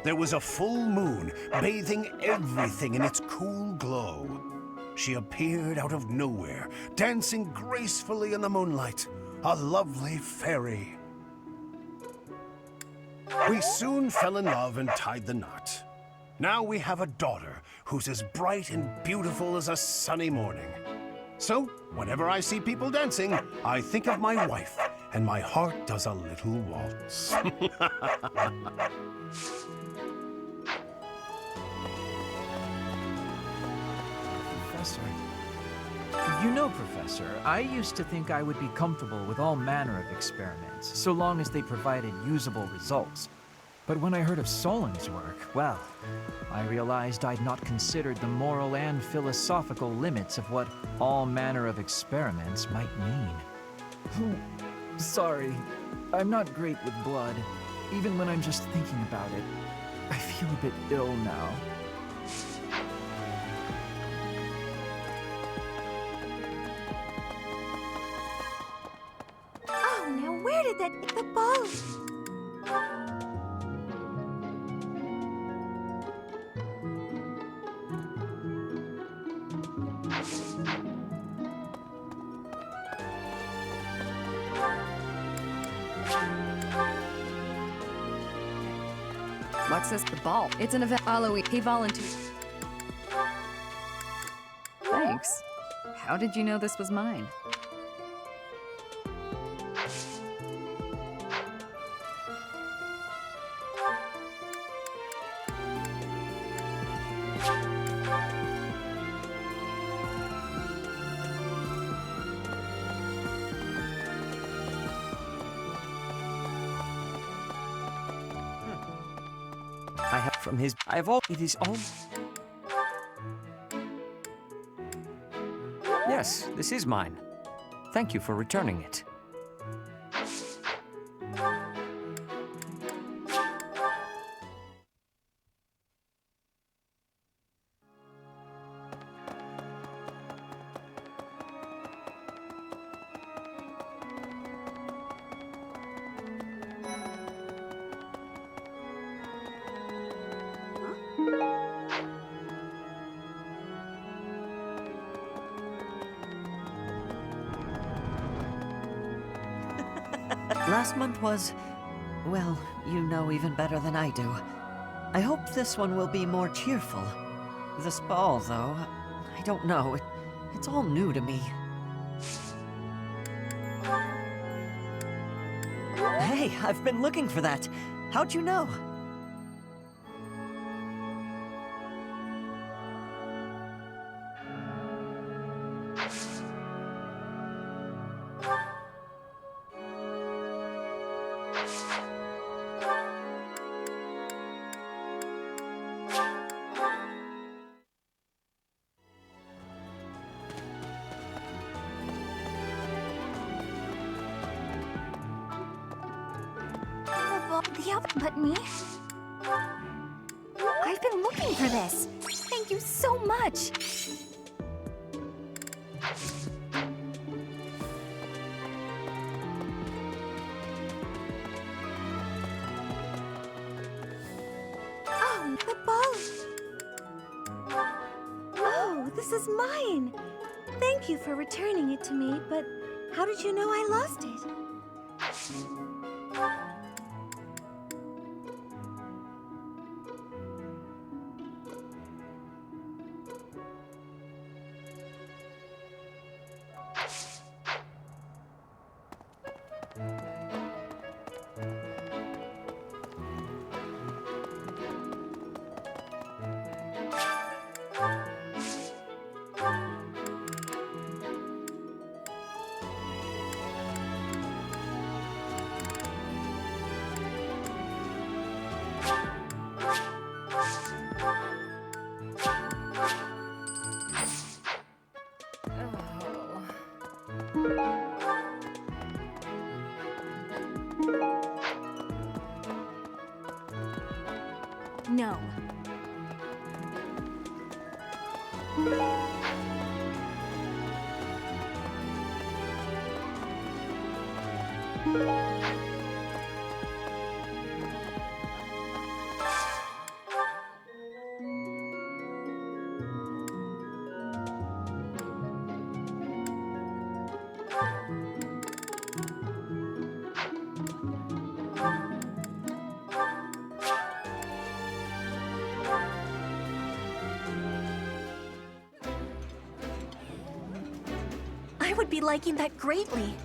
There was a full moon, bathing everything in its cool glow. She appeared out of nowhere, dancing gracefully in the moonlight. A lovely fairy. We soon fell in love and tied the knot. Now we have a daughter who's as bright and beautiful as a sunny morning. So, whenever I see people dancing, I think of my wife, and my heart does a little waltz. Professor. You know, Professor, I used to think I would be comfortable with all manner of experiments, so long as they provided usable results. But when I heard of Solon's work, well, I realized I'd not considered the moral and philosophical limits of what all manner of experiments might mean. Oh, sorry. I'm not great with blood, even when I'm just thinking about it. I feel a bit ill now. Oh, now where did the ball... What's this? The ball. It's an event. Halloween. He volunteered. Thanks. How did you know this was mine? I have from his. I have all. It is all. Yes, this is mine. Thank you for returning it. Last month was, well, you know even better than I do. I hope this one will be more cheerful. This ball, though, I don't know. It's all new to me. Hey, I've been looking for that. How'd you know? But me? I've been looking for this. Thank you so much. Oh, the ball. Oh, this is mine. Thank you for returning it to me, but how did you know I lost it? No. I would be liking that greatly.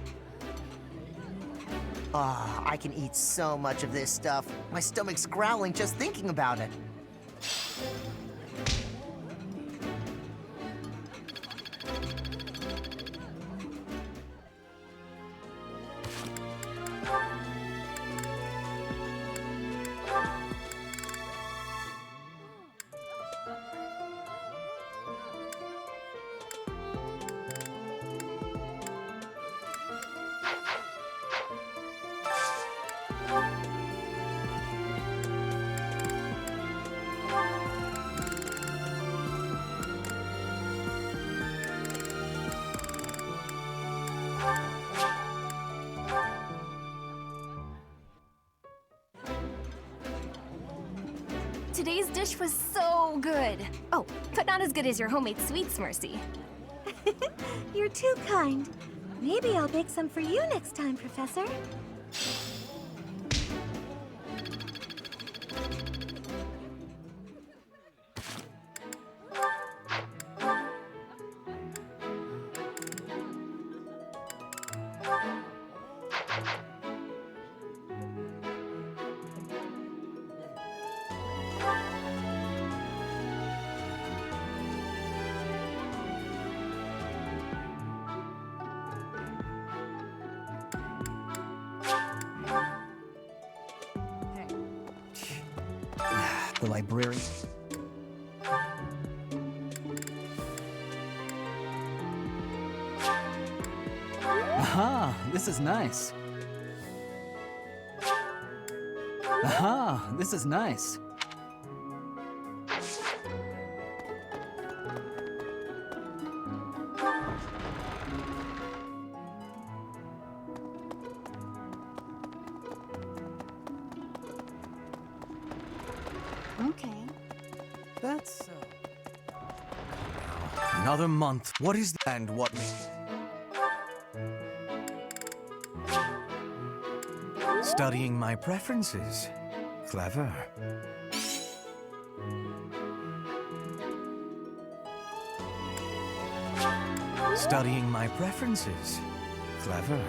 Ah, I can eat so much of this stuff. My stomach's growling just thinking about it. Today's dish was so good. Oh, but not as good as your homemade sweets, Mercy. You're too kind. Maybe I'll bake some for you next time, Professor. The librarian. Aha, this is nice. Aha, this is nice. Okay. That's so. Another month. What is and what? Studying my preferences. Clever. Studying my preferences. Clever.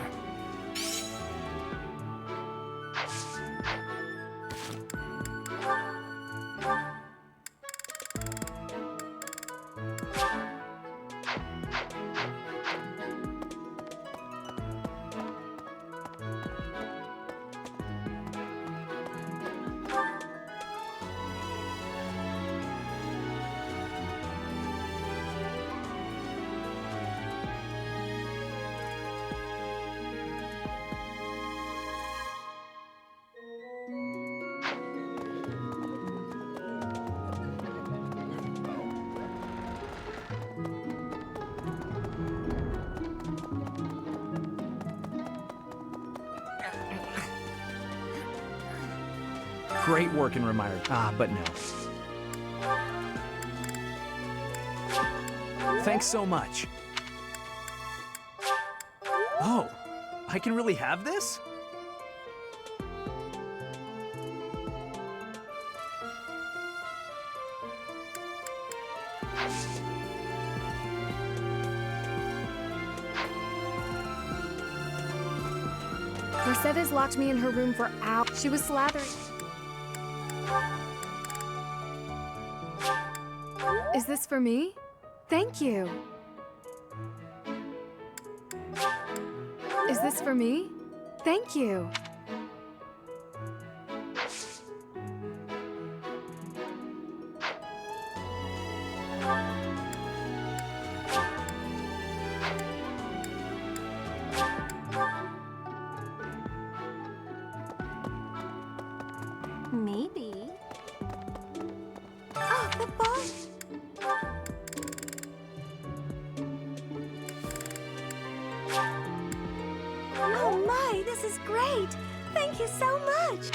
Great work in Remire. But no. Thanks so much. Oh, I can really have this? Mercedes locked me in her room for hours. She was slathering. Is this for me? Thank you. Is this for me? Thank you. Maybe. Oh, the ball! Oh my, this is great! Thank you so much!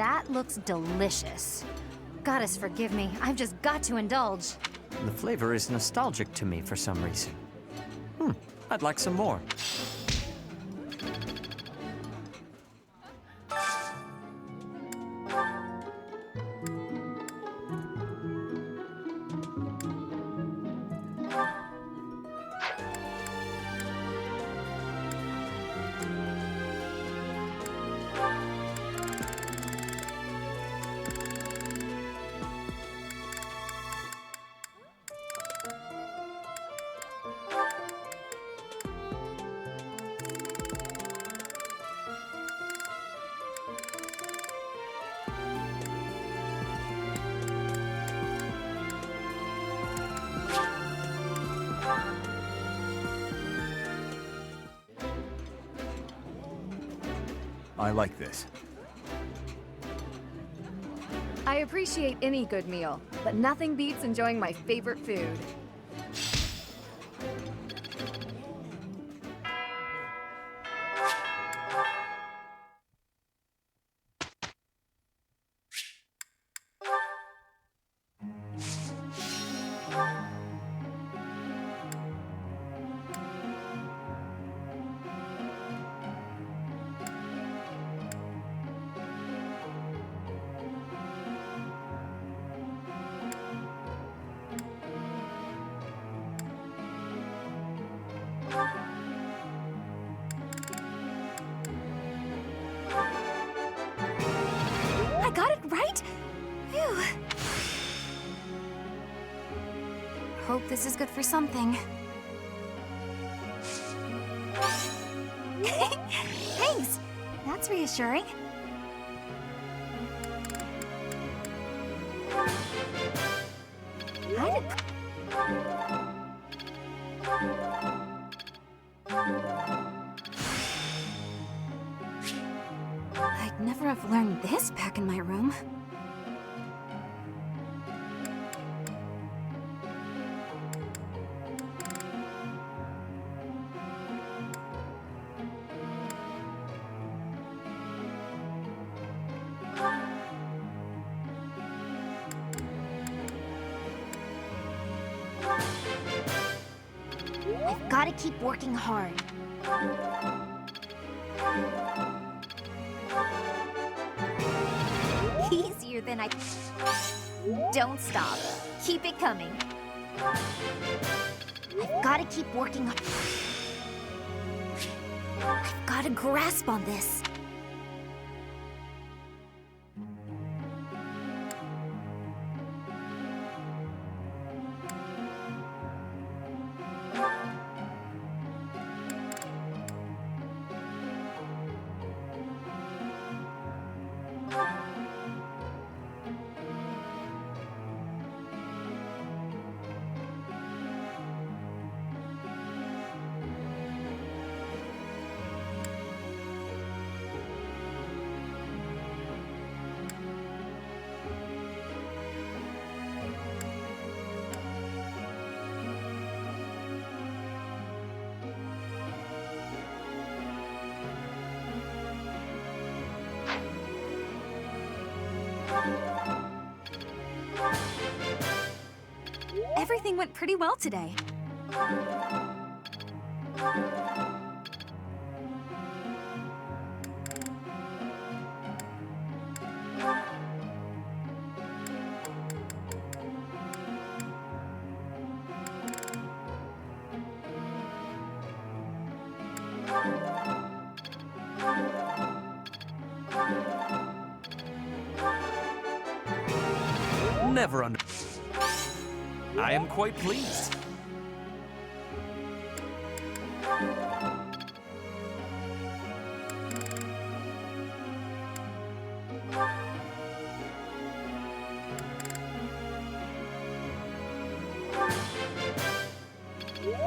That looks delicious. Goddess forgive me, I've just got to indulge. The flavor is nostalgic to me for some reason. I'd like some more. I like this. I appreciate any good meal, but nothing beats enjoying my favorite food. I got it right? Phew. Hope this is good for something. Thanks! That's reassuring. I'd never have learned this back in my room. I've got to keep working hard. Easier than I... Don't stop. Keep it coming. I've got to keep working hard. I've got a grasp on this. Everything went pretty well today. Never under... I am quite pleased.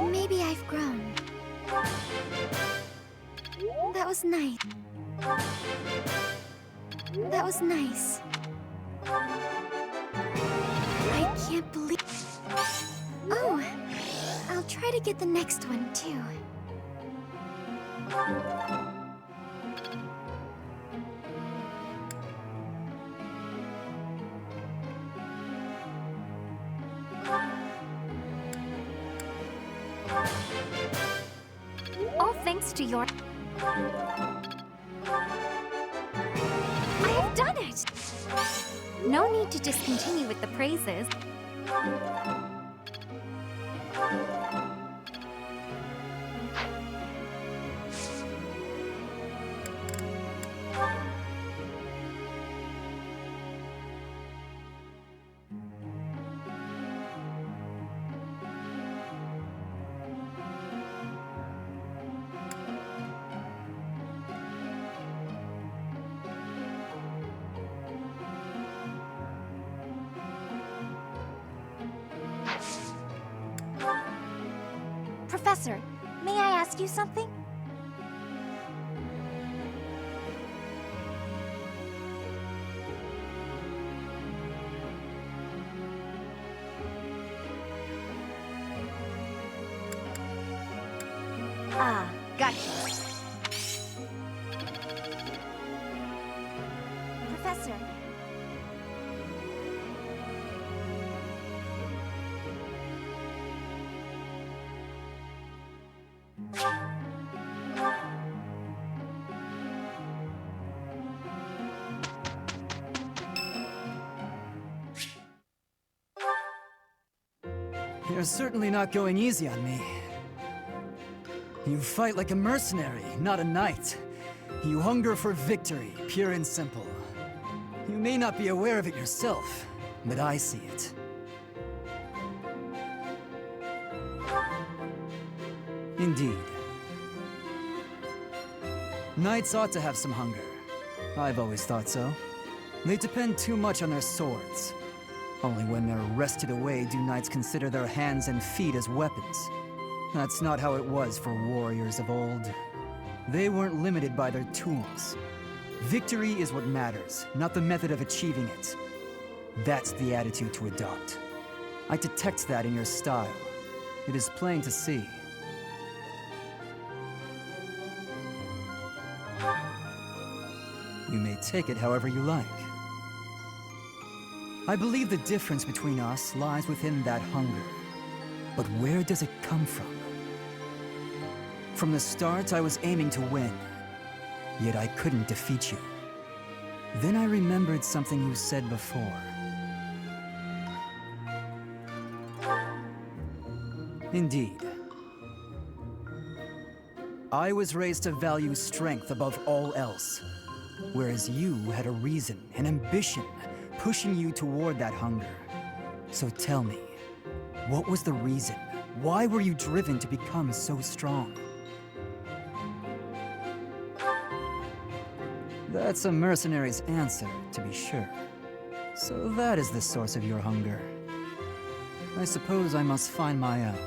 Maybe I've grown. That was nice. That was nice. I can't believe... Oh, I'll try to get the next one, too. All thanks to your... I have done it! No need to discontinue with the praises. Professor, may I ask you something? Ah, gotcha. Professor. You're certainly not going easy on me. You fight like a mercenary, not a knight. You hunger for victory, pure and simple. You may not be aware of it yourself, but I see it. Indeed. Knights ought to have some hunger. I've always thought so. They depend too much on their swords. Only when they're wrested away do knights consider their hands and feet as weapons. That's not how it was for warriors of old. They weren't limited by their tools. Victory is what matters, not the method of achieving it. That's the attitude to adopt. I detect that in your style. It is plain to see. You may take it however you like. I believe the difference between us lies within that hunger. But where does it come from? From the start, I was aiming to win. Yet I couldn't defeat you. Then I remembered something you said before. Indeed. I was raised to value strength above all else, whereas you had a reason, an ambition, pushing you toward that hunger. So tell me, what was the reason? Why were you driven to become so strong? That's a mercenary's answer, to be sure. So that is the source of your hunger. I suppose I must find my own.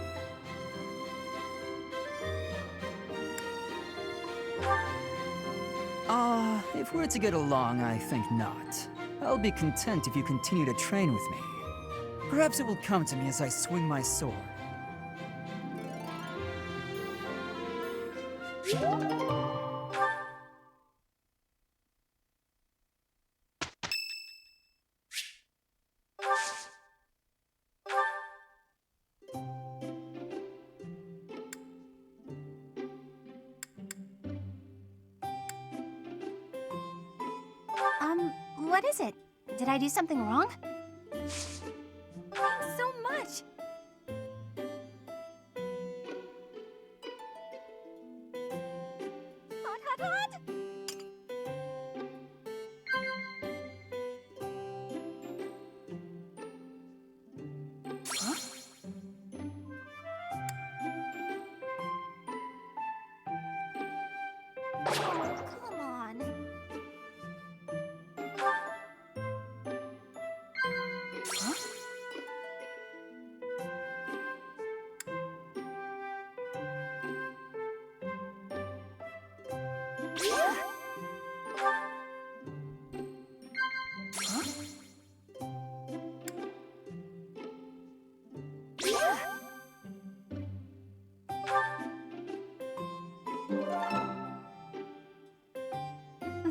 If we're to get along, I think not. I'll be content if you continue to train with me. Perhaps it will come to me as I swing my sword. What is it? Did I do something wrong? Thanks so much! Hot, hot, hot! Huh? Oh, come on. Huh?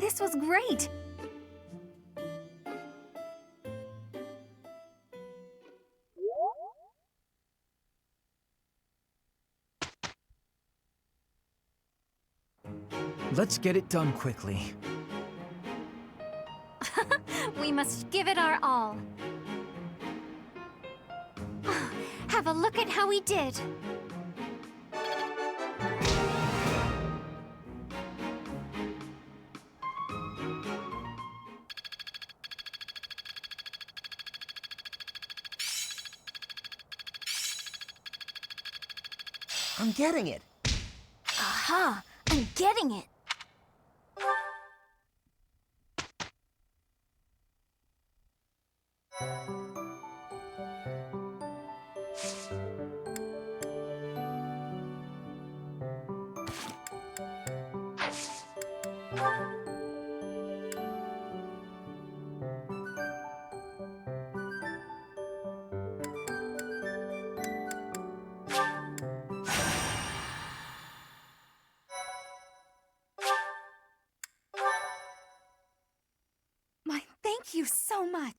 This was great! Let's get it done quickly. We must give it our all. Have a look at how we did. I'm getting it. Aha! I'm getting it. Thank you so much.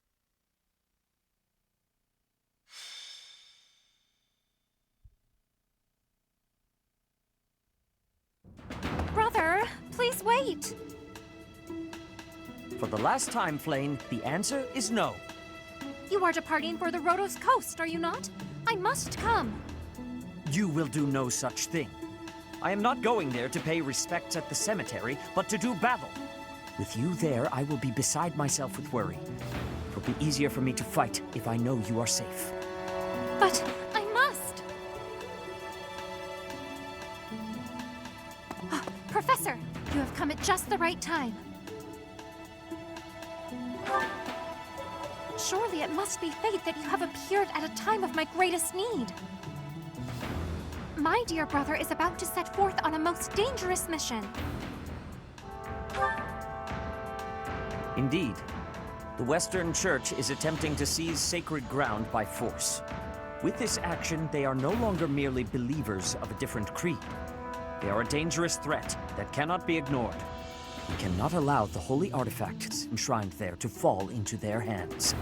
Brother, please wait. For the last time, Flayn, the answer is no. You are departing for the Rhodos coast, are you not? I must come. You will do no such thing. I am not going there to pay respects at the cemetery, but to do battle. With you there, I will be beside myself with worry. It will be easier for me to fight if I know you are safe. But I must. Oh, Professor, you have come at just the right time. Surely it must be fate that you have appeared at a time of my greatest need. My dear brother is about to set forth on a most dangerous mission. Indeed. The Western Church is attempting to seize sacred ground by force. With this action, they are no longer merely believers of a different creed. They are a dangerous threat that cannot be ignored. We cannot allow the holy artifacts enshrined there to fall into their hands.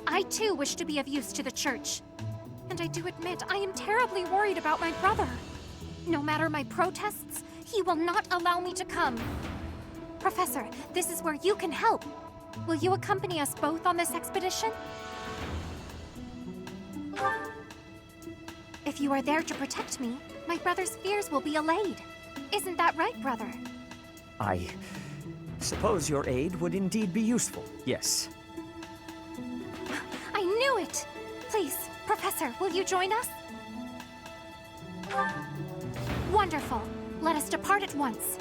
I too wish to be of use to the Church. And I do admit I am terribly worried about my brother. No matter my protests, he will not allow me to come. Professor, this is where you can help. Will you accompany us both on this expedition? If you are there to protect me, my brother's fears will be allayed. Isn't that right, brother? I suppose your aid would indeed be useful, yes. I knew it! Please, Professor, will you join us? Wonderful. Let us depart at once.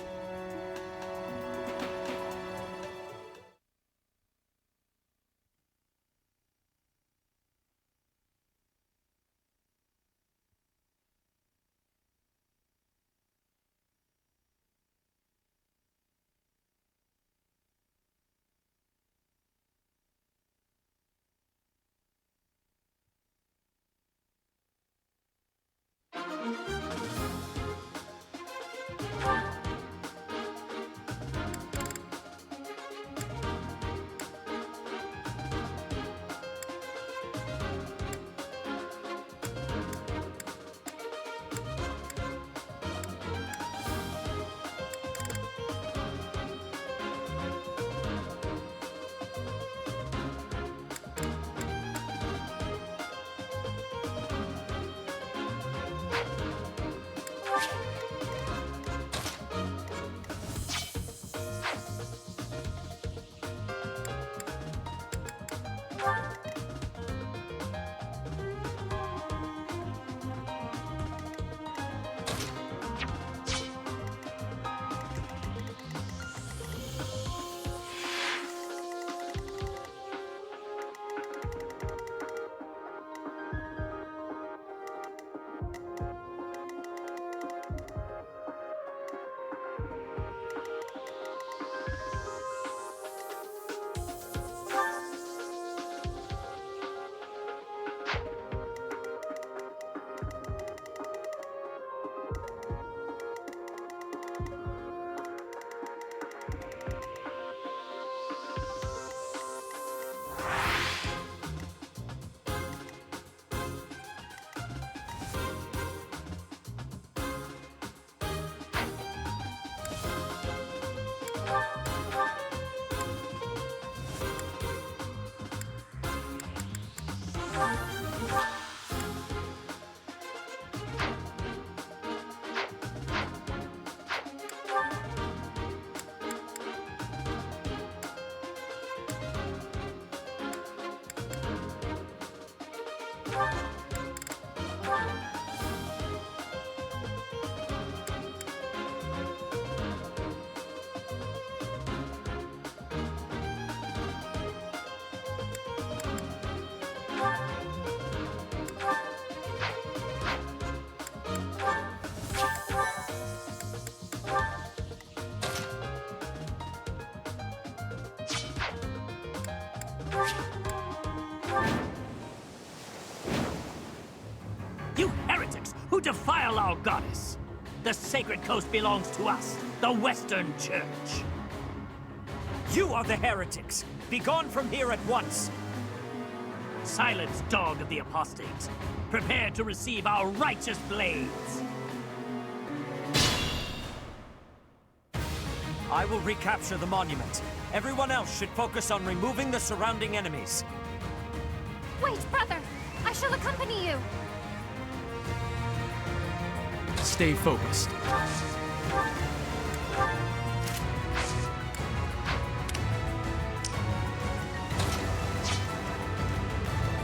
You heretics who defile our goddess! The sacred coast belongs to us, the Western Church. You are the heretics! Be gone from here at once! Silence, dog of the apostates. Prepare to receive our righteous blades. I will recapture the monument. Everyone else should focus on removing the surrounding enemies. Wait, brother! I shall accompany you! Stay focused.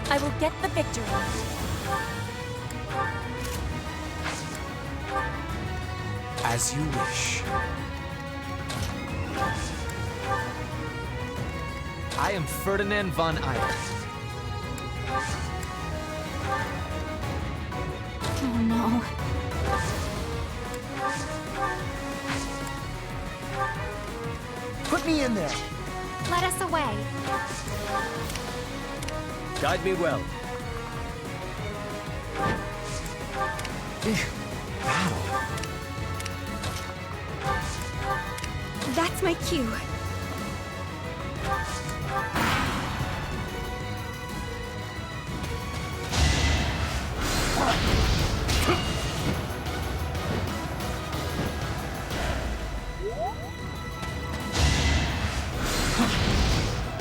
I will get the victory. As you wish. I am Ferdinand von Eyck. Oh no. Put me in there. Let us away. Guide me well. That's my cue.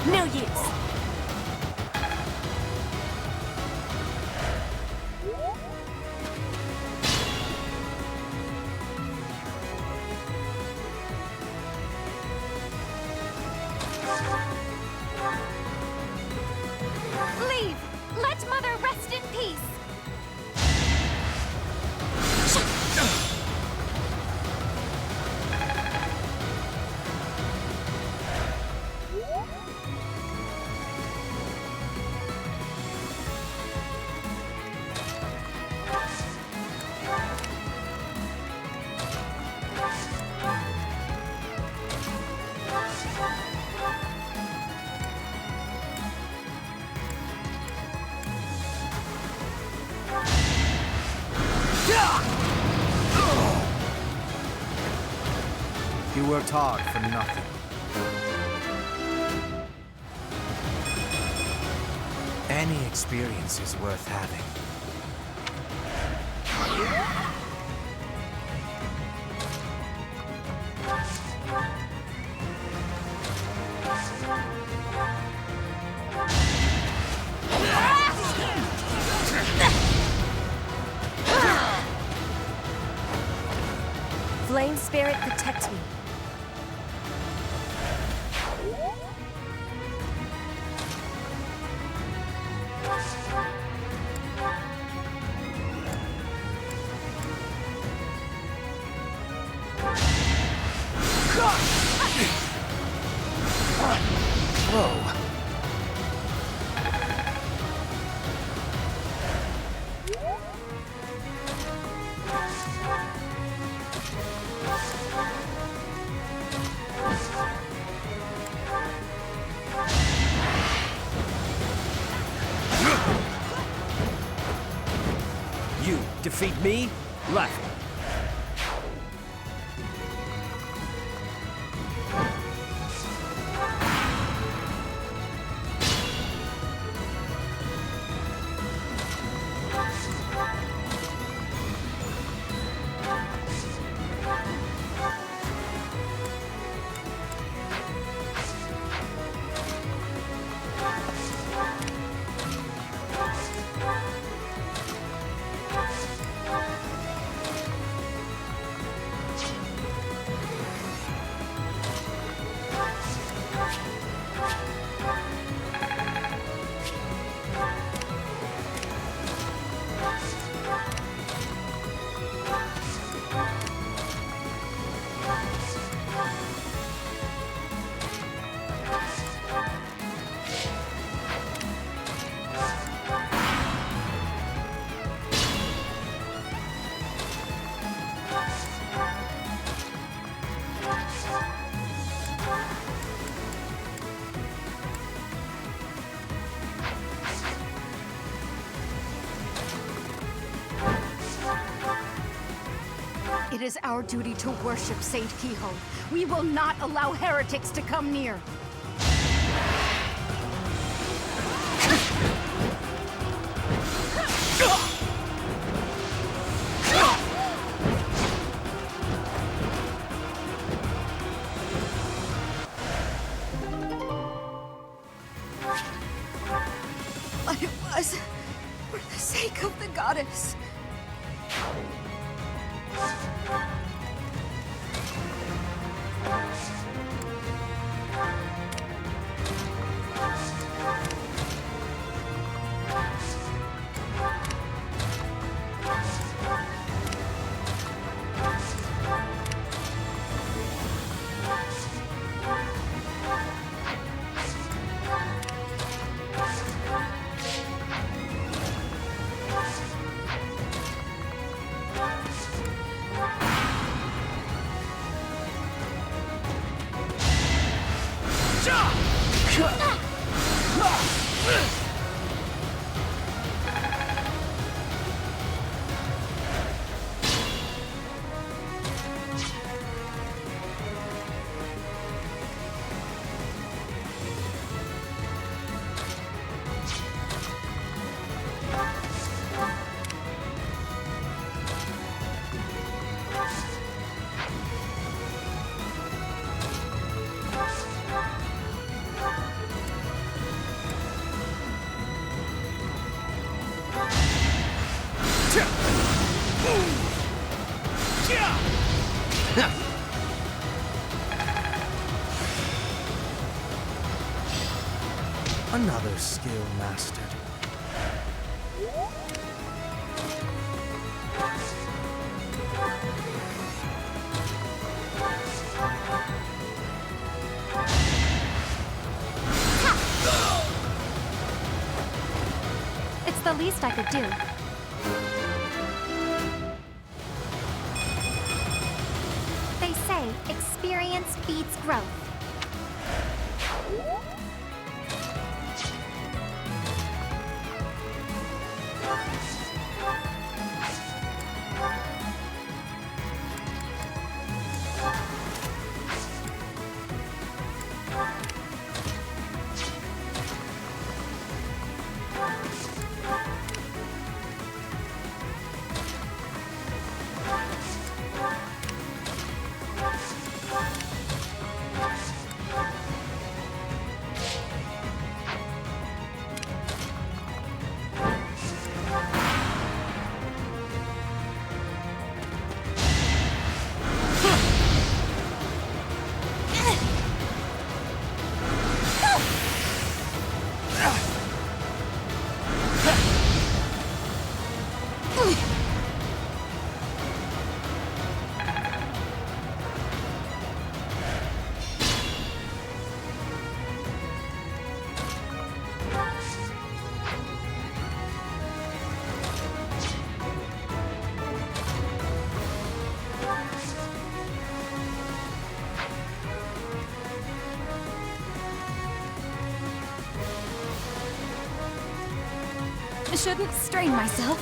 No use. Leave! Let Mother rest in peace! You worked hard for nothing. Any experience is worth having. Flame spirit, protect me. Whoa. You defeat me? Laughing. It is our duty to worship Saint Kehoe. We will not allow heretics to come near. But it was for the sake of the goddess. Another skill mastered. It's the least I could do. They say experience beats growth. I shouldn't strain myself.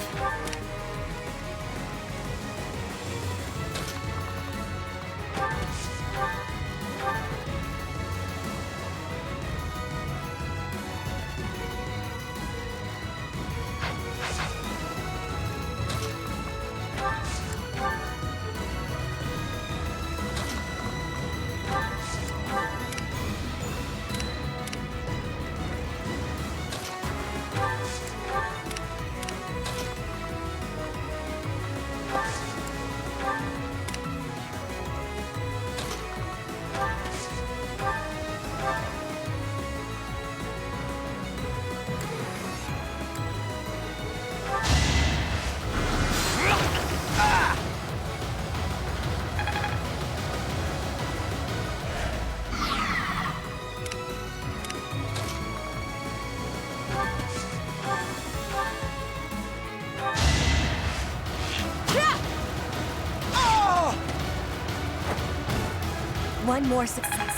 One more success.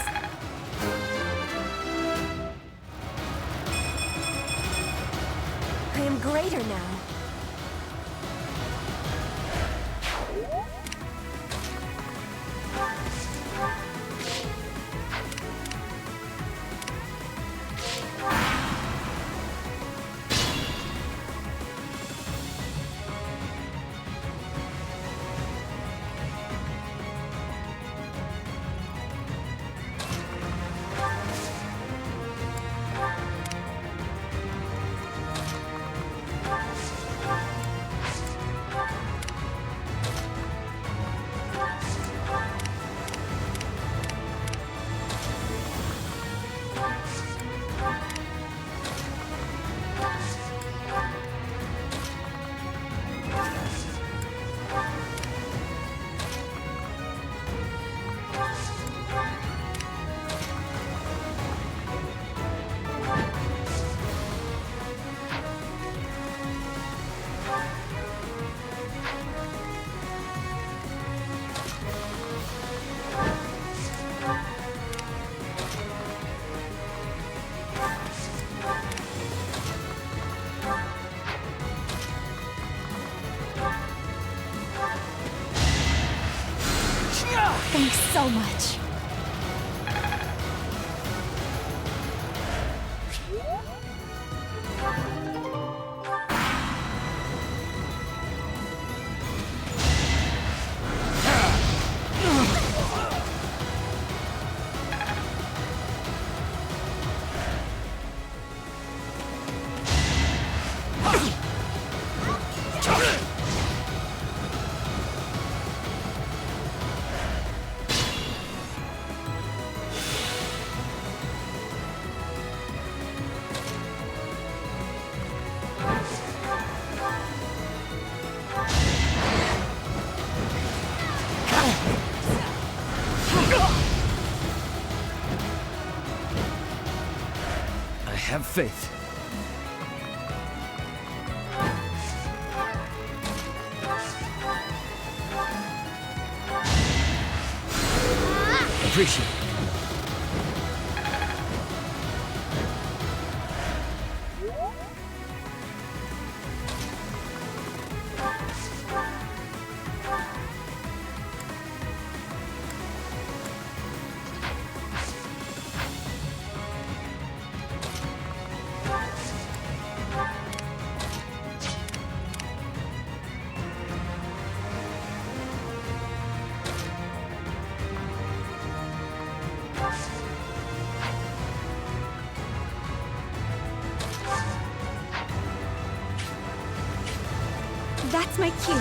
I am greater now. Thanks so much. I have faith. Appreciate it. That's my cue.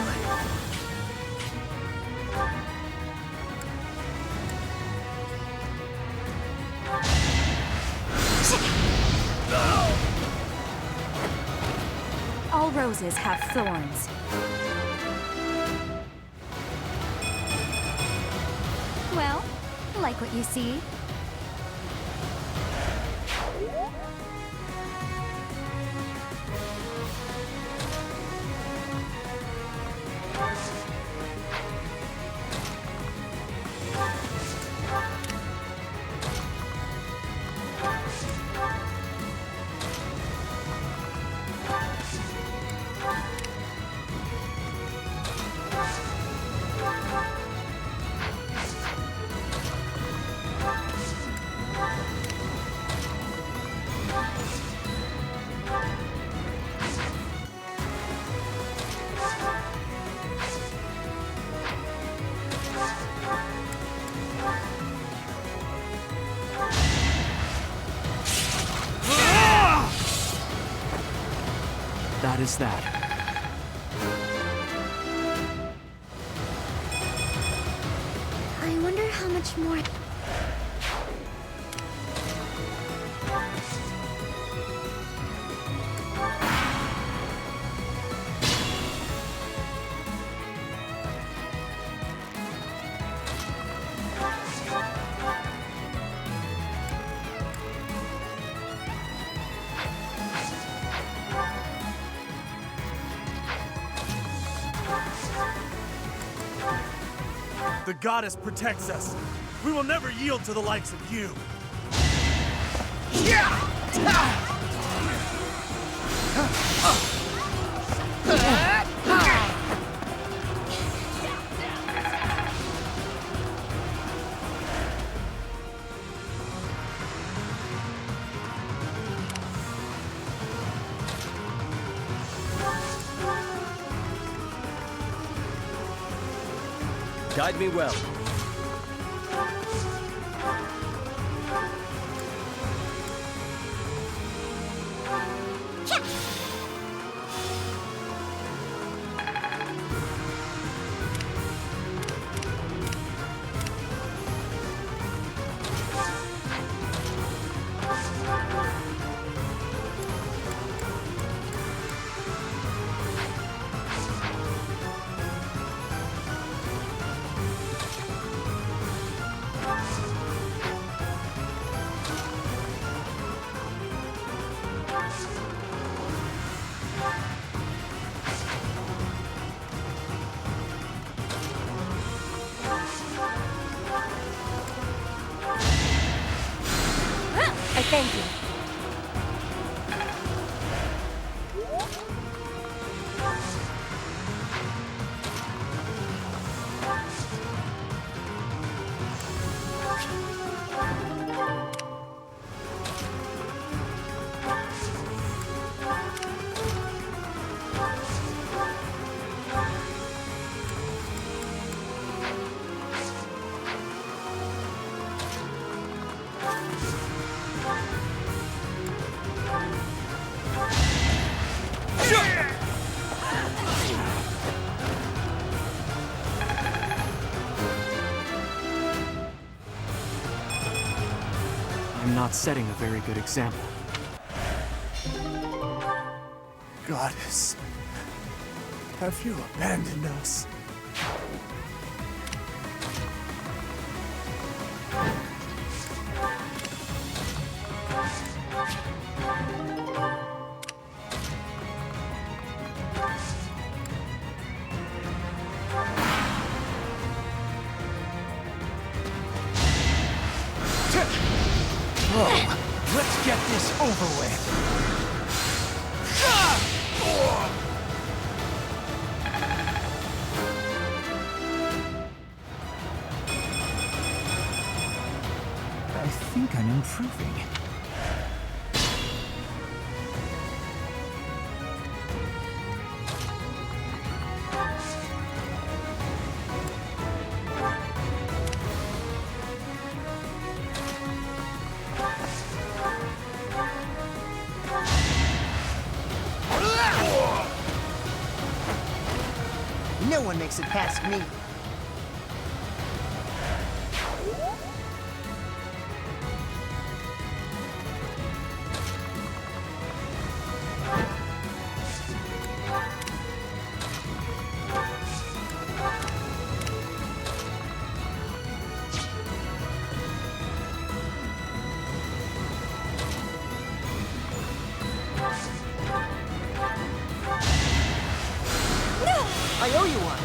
All roses have thorns. Well, like what you see? That is that. I wonder how much more... The goddess protects us. We will never yield to the likes of you. Guide me well. I thank you. I'm not setting a very good example. Goddess, have you abandoned us? Oh, let's get this over with. I think I'm improving. No one makes it past me. I owe you one.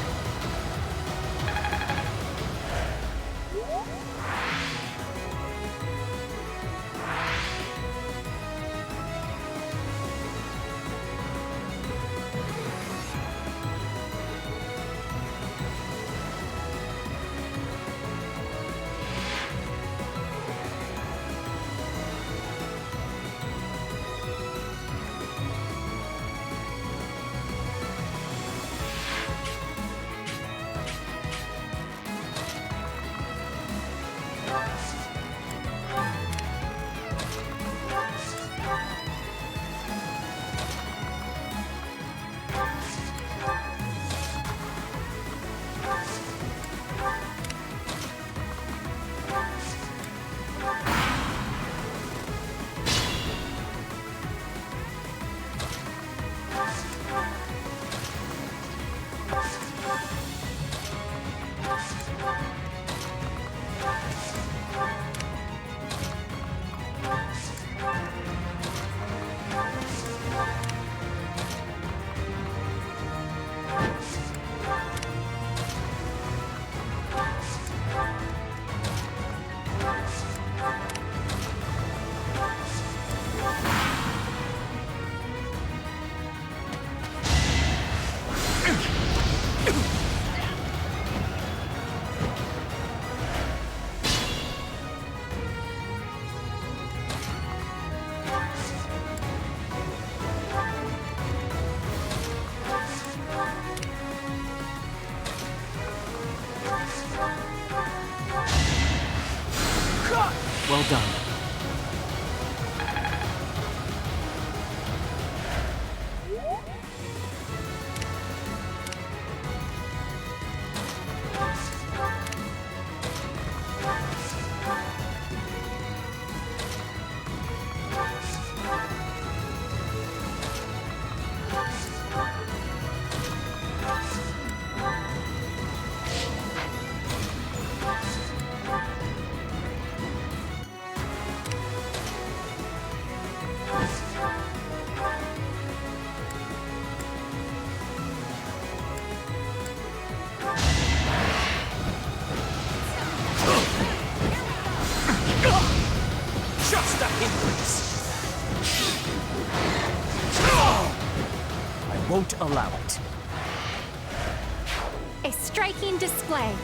Well done. Just a hindrance. I won't allow it. A striking display.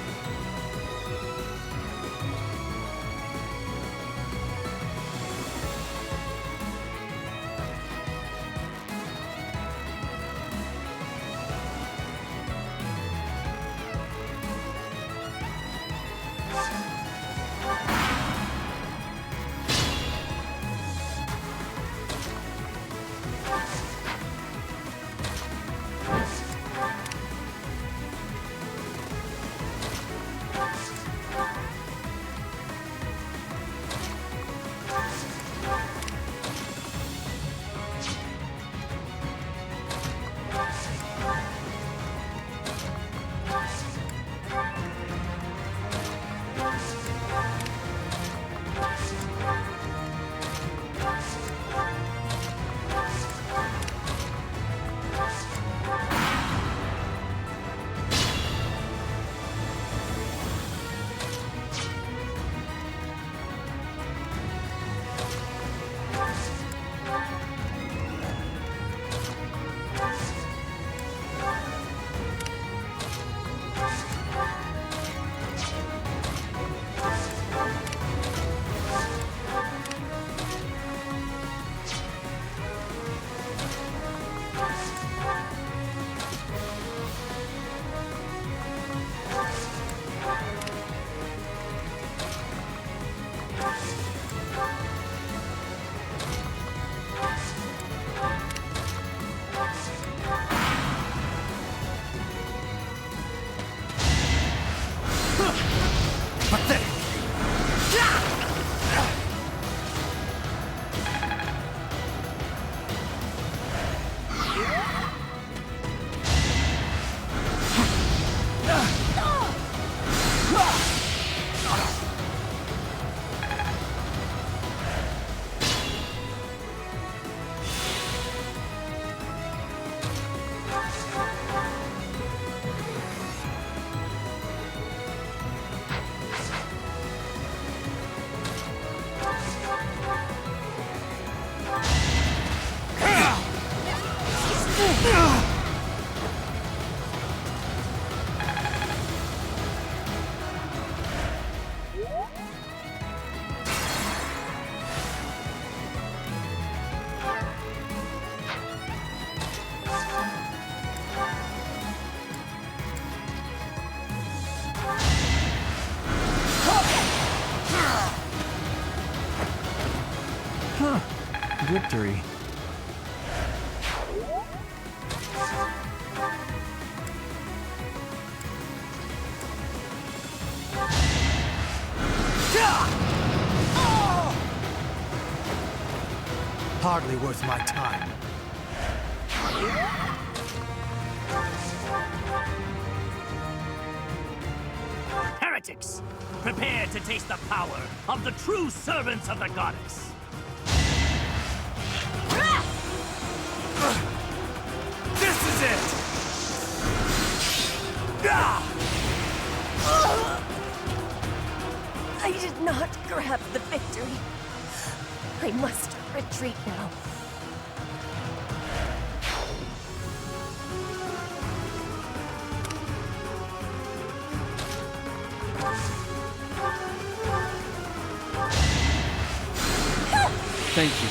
victory. Hardly worth my time. Heretics! Prepare to taste the power of the true servants of the goddess! This is it! I did not grab the victory. I must retreat now. Thank you.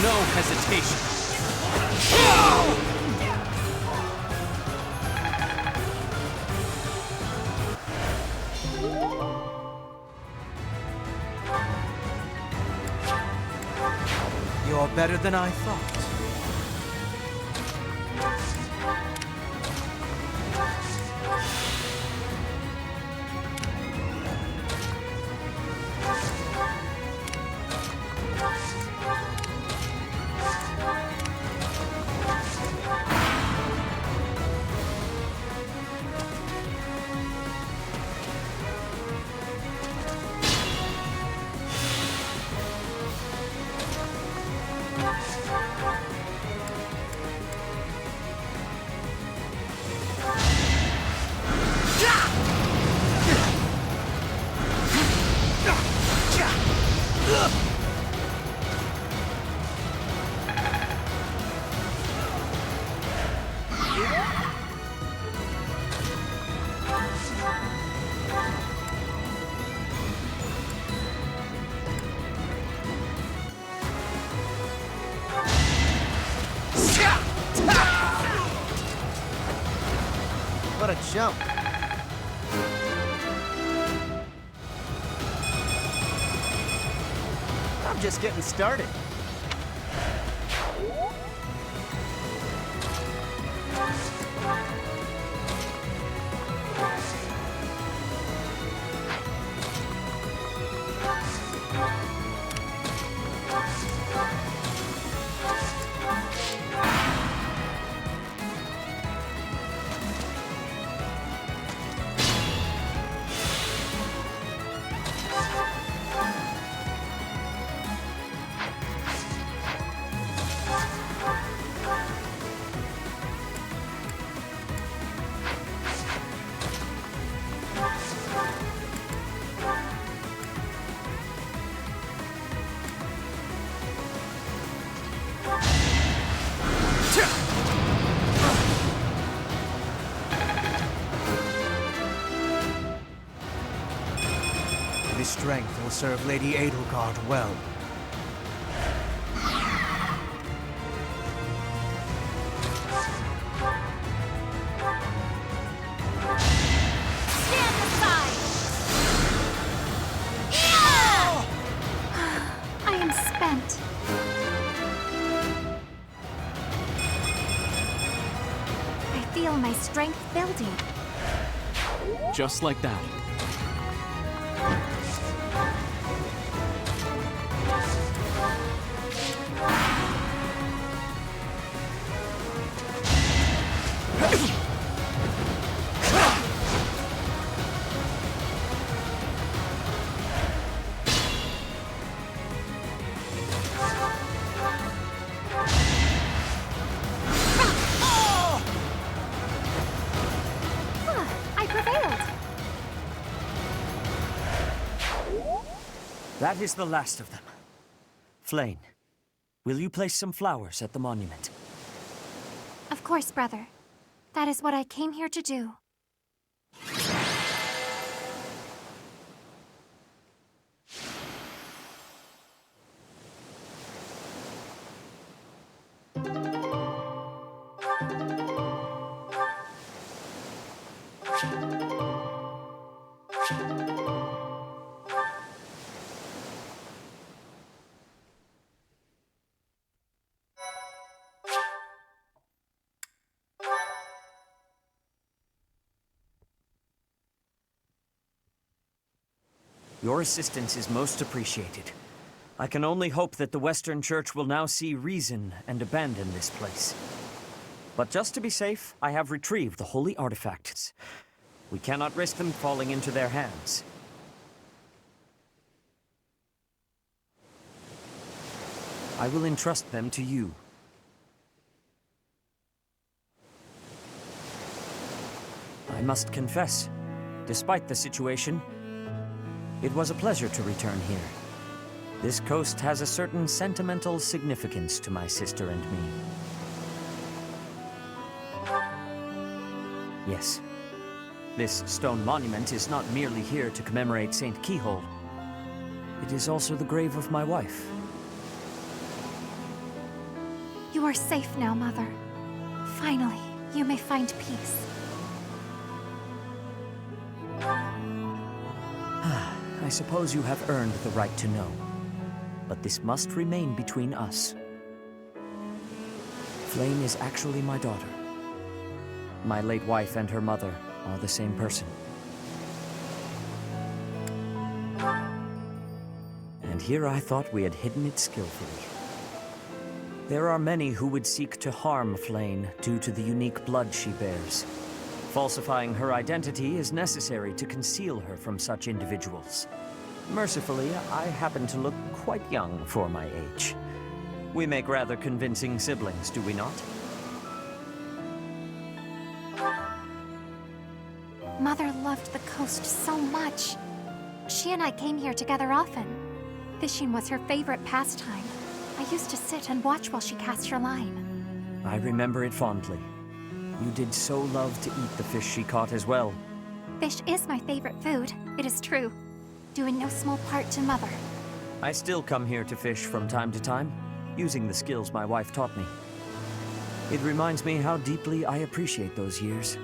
No hesitation. You're better than I thought. What a jump. I'm just getting started. This strength will serve Lady Edelgard well. feel my strength building. Just like that. I prevailed! That is the last of them. Flayn, will you place some flowers at the monument? Of course, brother. That is what I came here to do. Your assistance is most appreciated. I can only hope that the Western Church will now see reason and abandon this place. But just to be safe, I have retrieved the holy artifacts. We cannot risk them falling into their hands. I will entrust them to you. I must confess, despite the situation, it was a pleasure to return here. This coast has a certain sentimental significance to my sister and me. Yes, this stone monument is not merely here to commemorate Saint Keyhole. It is also the grave of my wife. You are safe now, Mother. Finally, you may find peace. I suppose you have earned the right to know, but this must remain between us. Flayn is actually my daughter. My late wife and her mother are the same person. And here I thought we had hidden it skillfully. There are many who would seek to harm Flayn due to the unique blood she bears. Falsifying her identity is necessary to conceal her from such individuals. Mercifully, I happen to look quite young for my age. We make rather convincing siblings, do we not? Mother loved the coast so much. She and I came here together often. Fishing was her favorite pastime. I used to sit and watch while she cast her line. I remember it fondly. You did so love to eat the fish she caught as well. Fish is my favorite food, it is true. Due in no small part to Mother. I still come here to fish from time to time, using the skills my wife taught me. It reminds me how deeply I appreciate those years,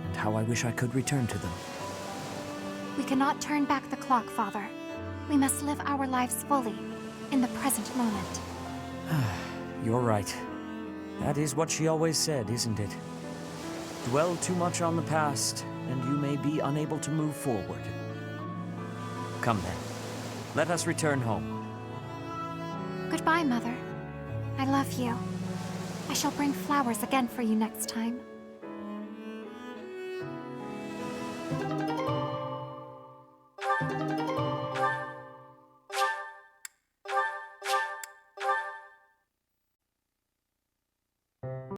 and how I wish I could return to them. We cannot turn back the clock, Father. We must live our lives fully, in the present moment. You're right. That is what she always said, isn't it? Dwell too much on the past, and you may be unable to move forward. Come then. Let us return home. Goodbye, Mother. I love you. I shall bring flowers again for you next time.